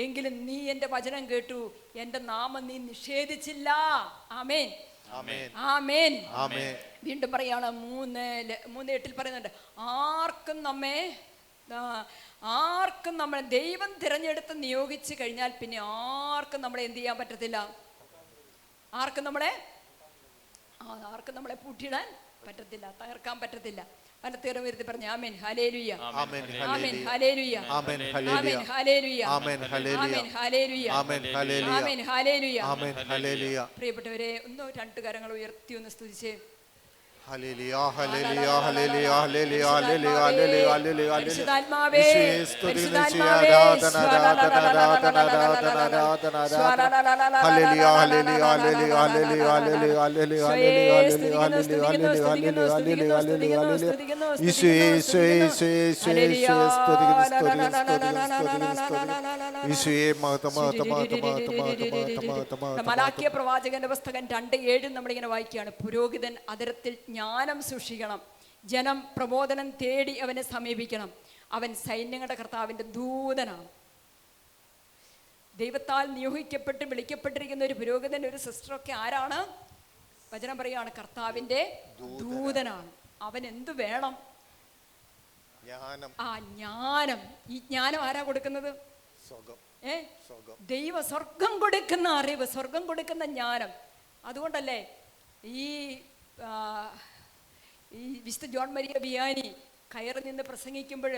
എങ്കിലും നീ എൻ്റെ വചനം കേട്ടു, എൻ്റെ നാമം നീ നിഷേധിച്ചില്ല. ആമേൻ, ആമേൻ. വീണ്ടും പറയാണ് 3:8 പറയുന്നുണ്ട്, ആർക്കും നമ്മളെ ദൈവം തിരഞ്ഞെടുത്ത് നിയോഗിച്ച് കഴിഞ്ഞാൽ പിന്നെ ആർക്കും നമ്മളെ എന്ത് ചെയ്യാൻ പറ്റത്തില്ല, ആർക്കും നമ്മളെ പൂട്ടിയിടാൻ പറ്റത്തില്ല, തകർക്കാൻ പറ്റത്തില്ല. വലത്തേറെ ഉയർത്തി പറഞ്ഞ ആമേൻ ഹല്ലേലൂയ, ആമേൻ ആമേൻ ഹല്ലേലൂയ, ആമേൻ ആമേൻ ഹല്ലേലൂയ, ആമേൻ ഹല്ലേലൂയ, ആമേൻ ഹല്ലേലൂയ, ആമേൻ ഹല്ലേലൂയ, ആമേൻ ഹല്ലേലൂയ, ആമേൻ ഹല്ലേലൂയ. പ്രിയപ്പെട്ടവരെ, ഒന്നോ രണ്ട് കരങ്ങൾ ഉയർത്തി ഒന്ന് സ്തുതിച്ചേ. ഹല്ലേലൂയ, hallelujah, hallelujah, hallelujah, hallelujah, hallelujah, ഹല്ലേലൂയ. പരിശുദ്ധാത്മാവേ, യേശുവേ സ്തുതി, പരിശുദ്ധാത്മാവേ, ആരാധന, ആരാധന, ആരാധന, ആരാധന, ആരാധന, ആരാധന. Hallelujah, hallelujah, hallelujah, hallelujah, hallelujah, hallelujah, hallelujah, hallelujah, hallelujah, hallelujah, hallelujah, hallelujah, hallelujah. യേശുവേ, യേശുവേ, യേശുവേ, യേശുവേ, യേശുവേ, സ്തുതിക്കുന്നു, സ്തുതിക്കുന്നു, സ്തുതിക്കുന്നു, സ്തുതിക്കുന്നു. യേശുവേ, മഹത്വം, മഹത്വം, മഹത്വം, മഹത്വം, മഹത്വം, മഹത്വം, മഹത്വം. മലാക്കിയ പ്രവാചകന്റെ പുസ്തകം 2:7 നമ്മളിങ്ങനെ വായിക്കുകയാണ്. പുരോഹിതൻ അതിരത്തിൽ ജ്ഞാനം സൂക്ഷിക്കണം, ജനം പ്രബോധനം തേടി അവനെ സമീപിക്കണം, അവൻ സൈന്യങ്ങളുടെ കർത്താവിന്റെ ദൂതനാണ്. ദൈവത്താൽ നിയോഗിക്കപ്പെട്ട് വിളിക്കപ്പെട്ടിരിക്കുന്ന ഒരു പുരോഹിതൻ, ഒരു സിസ്റ്ററൊക്കെ ആരാണ്? വചനം പറയുകയാണ്, കർത്താവിന്റെ ദൂതനാണ്. അവൻ എന്തു വേണം? ആ ജ്ഞാനം. ഈ ജ്ഞാനം ആരാ കൊടുക്കുന്നത്? ദൈവ സ്വർഗം കൊടുക്കുന്ന അറിവ്, സ്വർഗം കൊടുക്കുന്ന ജ്ഞാനം. അതുകൊണ്ടല്ലേ ഈ വിശുദ്ധ ജോൺ മരിയ വിയാനി കയറി നിന്ന് പ്രസംഗിക്കുമ്പോൾ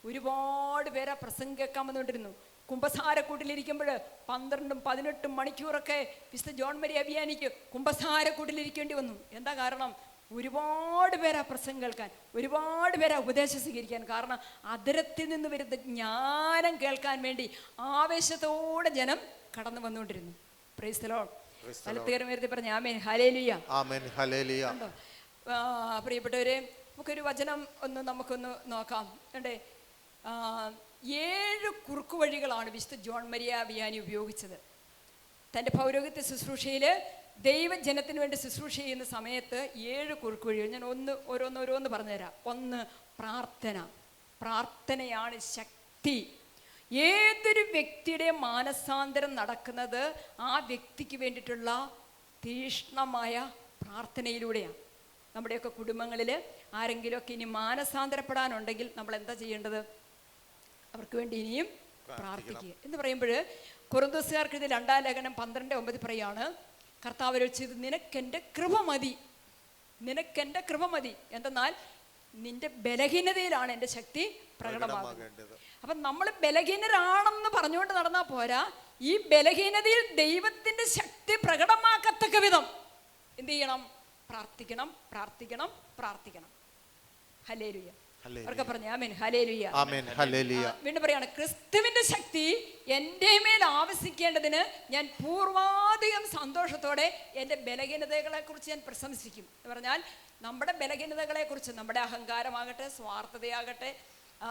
ഒരുപാട് പേരാ പ്രസംഗം കേൾക്കാൻ വന്നുകൊണ്ടിരുന്നു. കുമ്പസാരക്കൂട്ടിലിരിക്കുമ്പോൾ 12-18 മണിക്കൂറൊക്കെ വിശുദ്ധ ജോൺ മരിയ വിയാനിക്ക് കുമ്പസാരക്കൂട്ടിലിരിക്കേണ്ടി വന്നു. എന്താ കാരണം? ഒരുപാട് പേരാ പ്രസംഗം കേൾക്കാൻ, ഒരുപാട് പേരാ ഉപദേശം സ്വീകരിക്കാൻ. കാരണം അതിരത്തിൽ നിന്ന് വരുന്ന ജ്ഞാനം കേൾക്കാൻ വേണ്ടി ആവേശത്തോടെ ജനം കടന്നു വന്നുകൊണ്ടിരുന്നു. Praise the lord. വലത്തുകരം ഉയർത്തി പറഞ്ഞ ആമേൻ ഹല്ലേലൂയ, ആമേൻ ഹല്ലേലൂയ. പ്രിയപ്പെട്ടവരെ, നമുക്കൊരു വചനം നമുക്കൊന്ന് നോക്കാം. കണ്ടേ, 7 കുറുക്കു വഴികളാണ് വിശുദ്ധ ജോൺ മരിയ വിയാനി ഉപയോഗിച്ചത്. തൻ്റെ പൗരോഹിത്യ ശുശ്രൂഷയിൽ ദൈവജനത്തിന് വേണ്ടി ശുശ്രൂഷ ചെയ്യുന്ന സമയത്ത് 7 കുറുക്കു വഴികൾ ഞാൻ ഓരോന്ന് പറഞ്ഞുതരാം. 1, പ്രാർത്ഥന. പ്രാർത്ഥനയാണ് ശക്തി. ഏതൊരു വ്യക്തിയുടെ മാനസാന്തരം നടക്കുന്നത് ആ വ്യക്തിക്ക് വേണ്ടിയിട്ടുള്ള തീഷ്ണമായ പ്രാർത്ഥനയിലൂടെയാണ്. നമ്മുടെയൊക്കെ കുടുംബങ്ങളിൽ ആരെങ്കിലുമൊക്കെ ഇനി മാനസാന്തരപ്പെടാനുണ്ടെങ്കിൽ നമ്മൾ എന്താ ചെയ്യേണ്ടത്? അവർക്ക് വേണ്ടി ഇനിയും പ്രാർത്ഥിക്കുക എന്ന് പറയുമ്പോൾ കൊരിന്ത്യക്കാർക്ക് ഇത് 2 ലേഖനം 12:9 പറയാണ്, കർത്താവ് ചെയ്ത് നിനക്കെൻ്റെ കൃപ മതി, നിനക്കെൻ്റെ കൃപ മതി. എന്തെന്നാൽ നിന്റെ ബലഹീനതയിലാണ് എൻ്റെ ശക്തി പ്രകടമാകുന്നത്. അപ്പം നമ്മൾ ബലഹീനരാണെന്ന് പറഞ്ഞുകൊണ്ട് നടന്നാൽ പോരാ, ഈ ബലഹീനതയിൽ ദൈവത്തിൻ്റെ ശക്തി പ്രകടമാക്കത്തക്ക വിധം എന്ത് ചെയ്യണം? പ്രാർത്ഥിക്കണം, പ്രാർത്ഥിക്കണം, പ്രാർത്ഥിക്കണം. ഹല്ലേലൂയ. അവർക്ക് പറഞ്ഞു ആമേൻ ഹല്ലേലൂയ, ആമേൻ ഹല്ലേലൂയ. വീണ്ടും പറയാണ്, ക്രിസ്തുവിന്റെ ശക്തി എൻ്റെ മേൽ ആവസിക്കേണ്ടതിന് ഞാൻ പൂർവാധികം സന്തോഷത്തോടെ എൻ്റെ ബലഹീനതകളെ കുറിച്ച് ഞാൻ പ്രശംസിക്കും. എന്ന് പറഞ്ഞാൽ നമ്മുടെ ബലഹീനതകളെ കുറിച്ച്, നമ്മുടെ അഹങ്കാരമാകട്ടെ, സ്വാർത്ഥതയാകട്ടെ,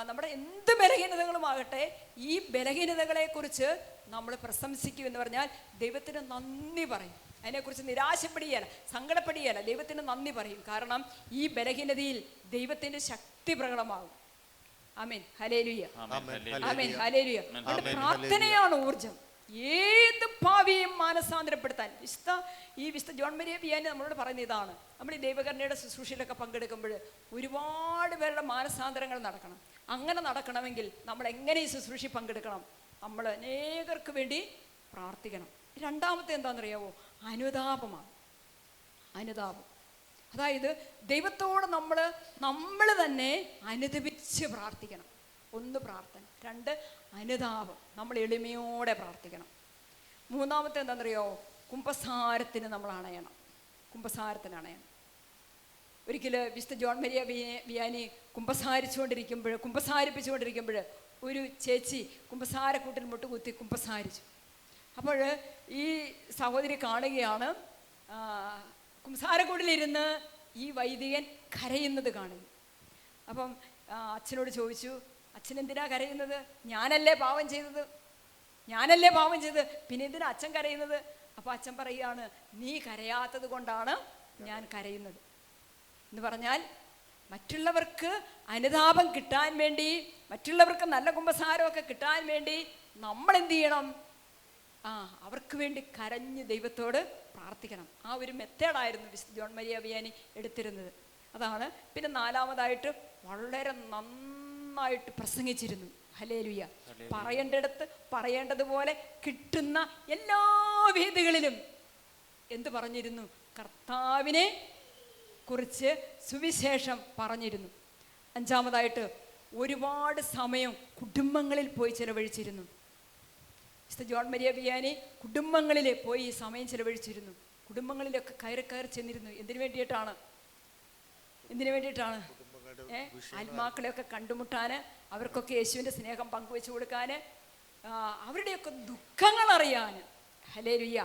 നമ്മുടെ എന്ത് ബലഹീനതകളുമാകട്ടെ, ഈ ബലഹീനതകളെ കുറിച്ച് നമ്മൾ പ്രശംസിക്കും. എന്ന് പറഞ്ഞാൽ ദൈവത്തിന് നന്ദി പറയും. അതിനെക്കുറിച്ച് നിരാശപ്പെടുകയല്ല, സങ്കടപ്പെടുകയല്ല, ദൈവത്തിന് നന്ദി പറയും. കാരണം ഈ ബലഹീനതയിൽ ദൈവത്തിന്റെ ശക്തി പ്രകടമാകും. ആമേൻ ഹല്ലേലൂയ, ആമേൻ ഹല്ലേലൂയ. പ്രാർത്ഥനയാണ് ഊർജം. ഏത് ഭാവിയും മാനസാന്തരപ്പെടുത്താൻ ഈ വിശുദ്ധ ജോൺ മരിയ വിയാനി നമ്മളോട് പറയുന്ന ഇതാണ്. നമ്മൾ ഈ ദൈവകരുണയുടെ ശുശ്രൂഷയിലൊക്കെ പങ്കെടുക്കുമ്പോൾ ഒരുപാട് പേരുടെ മാനസാന്തരങ്ങൾ നടക്കണം. അങ്ങനെ നടക്കണമെങ്കിൽ നമ്മൾ എങ്ങനെ ഈ ശുശ്രൂഷ പങ്കെടുക്കണം? നമ്മൾ അനേകർക്ക് വേണ്ടി പ്രാർത്ഥിക്കണം. രണ്ടാമത്തെ എന്താണെന്നറിയാവോ? അനുതാപമാണ്. അനുതാപം, അതായത് ദൈവത്തോട് നമ്മൾ തന്നെ അനുദപിച്ച് പ്രാർത്ഥിക്കണം. 1 പ്രാർത്ഥന, 2 അനുതാപം, നമ്മൾ എളിമയോടെ പ്രാർത്ഥിക്കണം. മൂന്നാമത്തെ എന്താണെന്നറിയോ? കുമ്പസാരത്തിന് നമ്മൾ അണയണം. കുമ്പസാരത്തിന് അണയണം. ഒരിക്കൽ വിശുദ്ധ ജോൺ മരിയ വിയാനി കുമ്പസാരിപ്പിച്ചുകൊണ്ടിരിക്കുമ്പോൾ ഒരു ചേച്ചി കുമ്പസാരക്കൂട്ടിൽ മുട്ടുകുത്തി കുമ്പസാരിച്ചു. അപ്പോൾ ഈ സഹോദരി കാണുകയാണ്, കുമ്പസാരക്കൂട്ടിലിരുന്ന് ഈ വൈദികൻ കരയുന്നത് കാണുന്നു. അപ്പം അച്ഛനോട് ചോദിച്ചു, അച്ഛൻ എന്തിനാ കരയുന്നത്? ഞാനല്ലേ പാവം ചെയ്തത്, ഞാനല്ലേ പാവം ചെയ്തത്, പിന്നെ എന്തിനാ അച്ഛൻ കരയുന്നത്? അപ്പോൾ അച്ഛൻ പറയുകയാണ്, നീ കരയാത്തത് കൊണ്ടാണ് ഞാൻ കരയുന്നത്. എന്ന് പറഞ്ഞാൽ മറ്റുള്ളവർക്ക് അനുതാപം കിട്ടാൻ വേണ്ടി, മറ്റുള്ളവർക്ക് നല്ല കുമ്പസാരമൊക്കെ കിട്ടാൻ വേണ്ടി നമ്മൾ എന്ത് ചെയ്യണം? അവർക്ക് വേണ്ടി കരഞ്ഞ് ദൈവത്തോട് പ്രാർത്ഥിക്കണം. ആ ഒരു മെത്തേഡായിരുന്നു വിശുദ്ധ ജോൺ മരിയ വിയാനി എടുത്തിരുന്നത്. അതാണ്. പിന്നെ 4-മതായിട്ട് വളരെ നന്നായിട്ട് പ്രസംഗിച്ചിരുന്നു. ഹല്ലേലൂയ. പറയേണ്ടിടത്ത് പറയേണ്ടതുപോലെ കിട്ടുന്ന എല്ലാ വേദികളിലും എന്ത് പറഞ്ഞിരുന്നു? കർത്താവിനെ കുറിച്ച് സുവിശേഷം പറഞ്ഞിരുന്നു. അഞ്ചാമതായിട്ട് ഒരുപാട് സമയം കുടുംബങ്ങളിൽ പോയി ചിലവഴിച്ചിരുന്നു. മിസ്റ്റർ ജോൺ മരിയ വിയാനി കുടുംബങ്ങളിൽ പോയി സമയം ചിലവഴിച്ചിരുന്നു. കുടുംബങ്ങളിലൊക്കെ കയറി ചെന്നിരുന്നു. എന്തിനു വേണ്ടിയിട്ടാണ്? ആത്മാക്കളെയൊക്കെ കണ്ടുമുട്ടാൻ, അവർക്കൊക്കെ യേശുവിൻ്റെ സ്നേഹം പങ്കുവെച്ചു കൊടുക്കാൻ, അവരുടെയൊക്കെ ദുഃഖങ്ങൾ അറിയാൻ. ഹല്ലേലൂയ.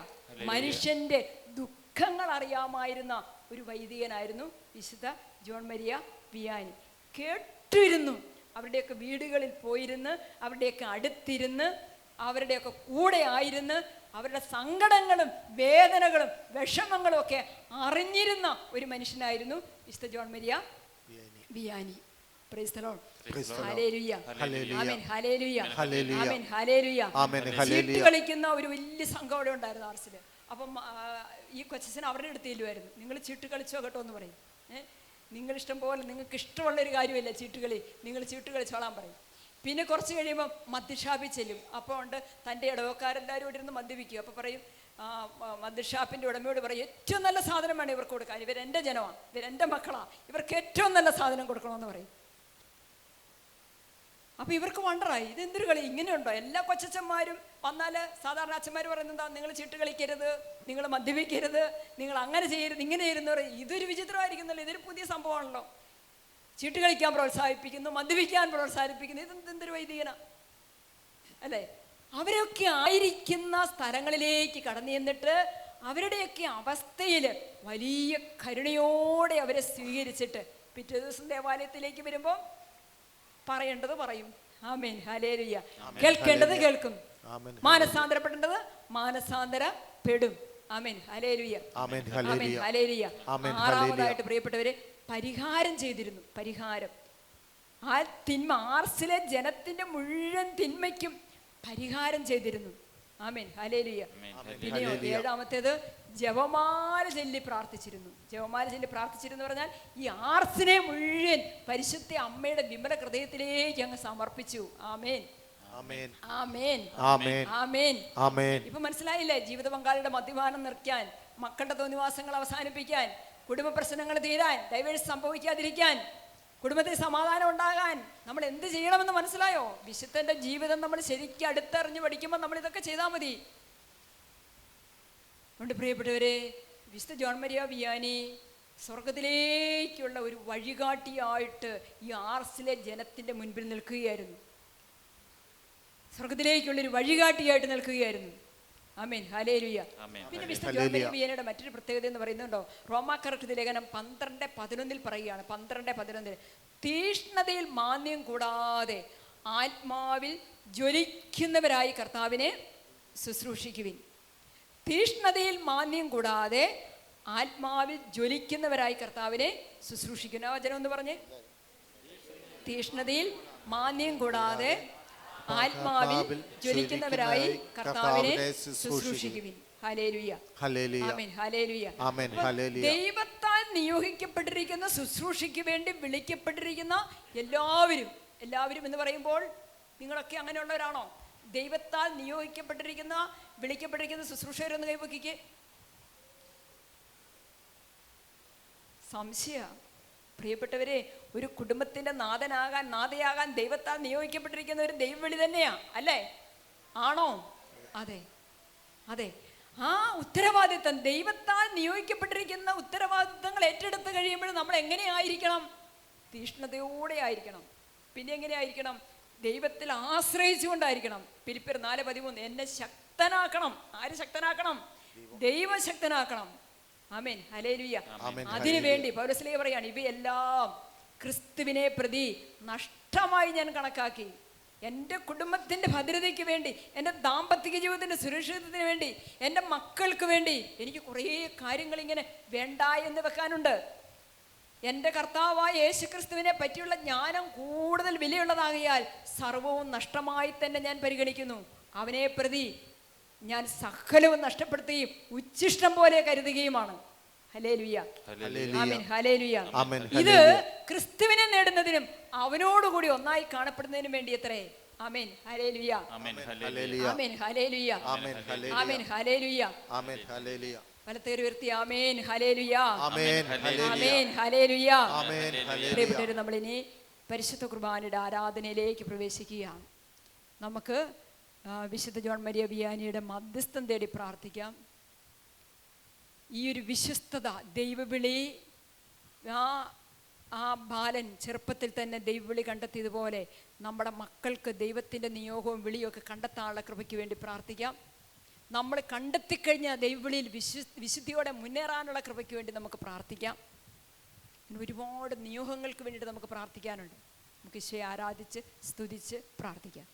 മനുഷ്യൻ്റെ ദുഃഖങ്ങൾ അറിയാമായിരുന്ന ഒരു വൈദികനായിരുന്നു വിശുദ്ധ ജോൺ മരിയ വിയാനി. കേട്ടിരുന്നു. അവരുടെയൊക്കെ വീടുകളിൽ പോയിരുന്ന്, അവരുടെയൊക്കെ അടുത്തിരുന്ന്, അവരുടെയൊക്കെ കൂടെ ആയിരുന്ന്, അവരുടെ സങ്കടങ്ങളും വേദനകളും വിഷമങ്ങളും ഒക്കെ അറിഞ്ഞിരുന്ന ഒരു മനുഷ്യനായിരുന്നു വിശുദ്ധ John Maria Vianney. Price the lord. Hallelujah. ആമേൻ. ഹല്ലേലൂയ. ആമേൻ. ഹല്ലേലൂയ. ചീട്ട് കളിക്കുന്ന ഒരു വലിയ സംഘം അവിടെ ഉണ്ടായിരുന്നു ആർസിൽ. അപ്പം ഈ കൊച്ചച്ഛൻ അവരുടെ അടുത്ത് ചെല്ലുമായിരുന്നു. നിങ്ങൾ ചീട്ട് കളിച്ചോ കേട്ടോ എന്ന് പറയും. നിങ്ങളിഷ്ടം പോലെ, നിങ്ങൾക്ക് ഇഷ്ടമുള്ളൊരു കാര്യമല്ല ചീട്ടുകളി, നിങ്ങൾ ചീട്ട് കളിച്ചോളാൻ പറയും. പിന്നെ കുറച്ച് കഴിയുമ്പോൾ മദ്യഷാപ്പിൽ ചെല്ലും. അപ്പോൾ ഉണ്ട് തൻ്റെ ഇടവക്കാരെല്ലാവരും ഇവിടെ ഇരുന്ന് മദ്യപിക്കും. അപ്പോൾ പറയും, മദ്യഷാപ്പിൻ്റെ ഉടമയോട് പറയും, ഏറ്റവും നല്ല സാധനം വേണം ഇവർക്ക് കൊടുക്കാൻ, ഇവരെൻ്റെ ജനമാണ്, ഇവരെൻ്റെ മക്കളാണ്, ഇവർക്ക് ഏറ്റവും നല്ല സാധനം കൊടുക്കണമെന്ന് പറയും. അപ്പോൾ ഇവർക്ക് വണ്ടറായി, ഇതെന്തൊരു കളി, ഇങ്ങനെയുണ്ടോ? എല്ലാ കൊച്ചന്മാരും വന്നാൽ സാധാരണ അച്ഛന്മാർ പറയുന്നത്, നിങ്ങൾ ചീട്ട് കളിക്കരുത്, നിങ്ങൾ മദ്യപിക്കരുത്, നിങ്ങൾ അങ്ങനെ ചെയ്യരുത്, ഇങ്ങനെ ചെയ്യുന്നു പറയും. ഇതൊരു വിചിത്രമായിരിക്കുന്നല്ലോ, ഇതൊരു പുതിയ സംഭവമാണല്ലോ. ചീട്ട് കളിക്കാൻ പ്രോത്സാഹിപ്പിക്കുന്നു, മദ്യപിക്കാൻ പ്രോത്സാഹിപ്പിക്കുന്നു. ഇതെന്തൊരു വൈദികന അല്ലേ? അവരൊക്കെ ആയിരിക്കുന്ന സ്ഥലങ്ങളിലേക്ക് കടന്നു ചെന്നിട്ട് അവരുടെയൊക്കെ അവസ്ഥയിൽ വലിയ കരുണയോടെ അവരെ സ്വീകരിച്ചിട്ട് പിറ്റേ ദിവസം ദേവാലയത്തിലേക്ക് വരുമ്പോൾ പറയേണ്ടത് പറയും. ആമേൻ. ഹല്ലേലൂയ. കേൾക്കേണ്ടത് കേൾക്കും, മാനസാന്തരപ്പെടേണ്ടത് മാനസാന്തരപ്പെടും. ആമേൻ. ഹല്ലേലൂയ. ആമേൻ. ഹല്ലേലൂയ. ആറാമതായിട്ട് പ്രിയപ്പെട്ടവരെ, പരിഹാരം ചെയ്തിരുന്നു. പരിഹാരം. ആ തിന്മ, ആർസിലെ ജനത്തിന്റെ മുഴുവൻ തിന്മയ്ക്കും പരിഹാരം ചെയ്തിരുന്നു. ആമേൻ. ഹല്ലേലൂയ. പിന്നെയോ ഏഴാമത്തേത്, ജപമാല ചൊല്ലി പ്രാർത്ഥിച്ചിരുന്നു. ജപമാല ചൊല്ലി പ്രാർത്ഥിച്ചിരുന്നു പറഞ്ഞാൽ ഈ ആർസിനെ മുഴുവൻ പരിശുദ്ധ അമ്മയുടെ വിമല ഹൃദയത്തിലേക്ക് അങ്ങ് സമർപ്പിച്ചു. ആമേൻ. ആമേൻ. ആമേൻ. ആമേൻ. ഇപ്പൊ മനസ്സിലായില്ലേ? ജീവിത പങ്കാളിയുടെ മദ്യപാനം നിർത്താൻ, മക്കളുടെ തോന്നിവാസങ്ങൾ അവസാനിപ്പിക്കാൻ, കുടുംബ പ്രശ്നങ്ങൾ തീരാൻ, ഡൈവേഴ്സ് സംഭവിക്കാതിരിക്കാൻ, കുടുംബത്തിൽ സമാധാനം ഉണ്ടാകാൻ നമ്മൾ എന്ത് ചെയ്യണമെന്ന് മനസ്സിലായോ? വിശുദ്ധന്റെ ജീവിതം നമ്മൾ ശരിക്കും അടുത്തറിഞ്ഞ് പഠിക്കുമ്പോൾ നമ്മൾ ഇതൊക്കെ ചെയ്താൽ മതി. അതുകൊണ്ട് പ്രിയപ്പെട്ടവരെ, വിശുദ്ധ ജോൺ മരിയ വിയാനി സ്വർഗത്തിലേക്കുള്ള ഒരു വഴികാട്ടിയായിട്ട് ഈ ആർസിലെ ജനത്തിന്റെ മുൻപിൽ നിൽക്കുകയായിരുന്നു. സ്വർഗത്തിലേക്കുള്ളൊരു വഴികാട്ടിയായിട്ട് നിൽക്കുകയായിരുന്നു. ആമേൻ. ഹല്ലേലൂയ. പിന്നെ വിശുദ്ധ ജോൺ മരിയ വിയാനിയുടെ മറ്റൊരു പ്രത്യേകത എന്ന് പറയുന്നുണ്ടോ, റോമാക്കാർക്ക് ലേഖനം 12:11 പറയുകയാണ്. 12:11, തീഷ്ണതയിൽ മാന്യം കൂടാതെ ആത്മാവിൽ ജ്വലിക്കുന്നവരായി കർത്താവിനെ ശുശ്രൂഷിക്കുവിൻ. തീഷ്ണതയിൽ മാന്യം കൂടാതെ ആത്മാവിൽ ജ്വലിക്കുന്നവരായി കർത്താവിനെ ശുശ്രൂഷിക്കുന്ന വചനം എന്ന് പറഞ്ഞേ. തീഷ്ണതയിൽ മാന്യം കൂടാതെ ആത്മാവിൽ ജ്വലിക്കുന്നവരായി കർത്താവിനെ ശുശ്രൂഷിക്കുവിൻ. ഹല്ലേലൂയ. ആമേൻ. ഹല്ലേലൂയ. ദൈവത്താൽ നിയോഗിക്കപ്പെട്ടിരിക്കുന്ന ശുശ്രൂഷയ്ക്ക് വേണ്ടി വിളിക്കപ്പെട്ടിരിക്കുന്ന എല്ലാവരും എന്ന് പറയുമ്പോൾ നിങ്ങളൊക്കെ അങ്ങനെയുള്ളവരാണോ? ദൈവത്താൽ നിയോഗിക്കപ്പെട്ടിരിക്കുന്ന വിളിക്കപ്പെട്ടിരിക്കുന്ന ശുശ്രൂഷകരൊന്ന് കൈവക്കിക്ക്. സംശയ പ്രിയപ്പെട്ടവരെ, ഒരു കുടുംബത്തിന്റെ നാഥയാകാൻ ദൈവത്താൽ നിയോഗിക്കപ്പെട്ടിരിക്കുന്ന ഒരു ദൈവവിളി തന്നെയാ, അല്ലേ? ആണോ? അതെ. അതെ. ആ ഉത്തരവാദിത്തം, ദൈവത്താൽ നിയോഗിക്കപ്പെട്ടിരിക്കുന്ന ഉത്തരവാദിത്തങ്ങൾ ഏറ്റെടുത്ത് കഴിയുമ്പോൾ നമ്മൾ എങ്ങനെയായിരിക്കണം? തീഷ്ണതയോടെ ആയിരിക്കണം. പിന്നെ എങ്ങനെയായിരിക്കണം? ദൈവത്തിൽ ആശ്രയിച്ചുകൊണ്ടായിരിക്കണം. ഫിലിപ്പിയർ 4:13, എന്നെ ശക്തനാക്കണം. ആര് ശക്തനാക്കണം? ദൈവം ശക്തനാക്കണം. ആമേൻ. ഹല്ലേലൂയ. അതിനുവേണ്ടി പൗലോസ്ലീഹ പറയാണ്, ഇവയെല്ലാം ക്രിസ്തുവിനെ പ്രതി നഷ്ടമായി ഞാൻ കണക്കാക്കി. എൻ്റെ കുടുംബത്തിൻ്റെ ഭദ്രതയ്ക്ക് വേണ്ടി, എൻ്റെ ദാമ്പത്തിക ജീവിതത്തിൻ്റെ സുരക്ഷിതത്വത്തിന് വേണ്ടി, എൻ്റെ മക്കൾക്ക് വേണ്ടി എനിക്ക് കുറേ കാര്യങ്ങൾ ഇങ്ങനെ വേണ്ട എന്ന് വെക്കാനുണ്ട്. എൻ്റെ കർത്താവായ യേശുക്രിസ്തുവിനെ പറ്റിയുള്ള ജ്ഞാനം കൂടുതൽ വിലയുള്ളതാകിയാൽ സർവവും നഷ്ടമായി തന്നെ ഞാൻ പരിഗണിക്കുന്നു. അവനെ പ്രതി ഞാൻ സകലവും നഷ്ടപ്പെടുത്തുകയും ഉച്ഛിഷ്ടം പോലെ കരുതുകയുമാണ്. ഹല്ലേലൂയ. ആമേൻ. ഹല്ലേലൂയ. ഇത് ക്രിസ്തുവിനെ നേടുന്നതിനും അവനോടുകൂടി ഒന്നായി കാണപ്പെടുന്നതിനും വേണ്ടി എത്രേ. ആമേൻ. ഹല്ലേലൂയ. ആമേൻ. ഹല്ലേലൂയ. ആമേൻ. ഹല്ലേലൂയ. വലത്തേര് ഉയർത്തി ആമേൻ ഹല്ലേലൂയ, ആമേൻ ആമേൻ ഹല്ലേലൂയ. ആമേൻ ഹല്ലേലൂയ. പ്രിയപ്പെട്ടവരെ, നമ്മളിനി പരിശുദ്ധ കുർബാനയുടെ ആരാധനയിലേക്ക് പ്രവേശിക്കുകയാണ്. നമുക്ക് വിശുദ്ധ ജോൺ മരിയ വിയാനിയുടെ മധ്യസ്ഥം തേടി പ്രാർത്ഥിക്കാം. ഈ ഒരു വിശ്വസ്തത, ദൈവവിളി, ആ ബാലൻ ചെറുപ്പത്തിൽ തന്നെ ദൈവവിളി കണ്ടെത്തിയതുപോലെ നമ്മുടെ മക്കൾക്ക് ദൈവത്തിൻ്റെ നിയോഗവും വിളിയൊക്കെ കണ്ടെത്താനുള്ള കൃപയ്ക്ക് വേണ്ടി പ്രാർത്ഥിക്കാം. നമ്മൾ കണ്ടെത്തിക്കഴിഞ്ഞ ദൈവവിളിയിൽ വിശുദ്ധിയോടെ മുന്നേറാനുള്ള കൃപയ്ക്ക് വേണ്ടി നമുക്ക് പ്രാർത്ഥിക്കാം. ഒരുപാട് നിയോഗങ്ങൾക്ക് വേണ്ടിയിട്ട് നമുക്ക് പ്രാർത്ഥിക്കാനുണ്ട്. നമുക്ക് ഈശോയെ ആരാധിച്ച് സ്തുതിച്ച് പ്രാർത്ഥിക്കാം.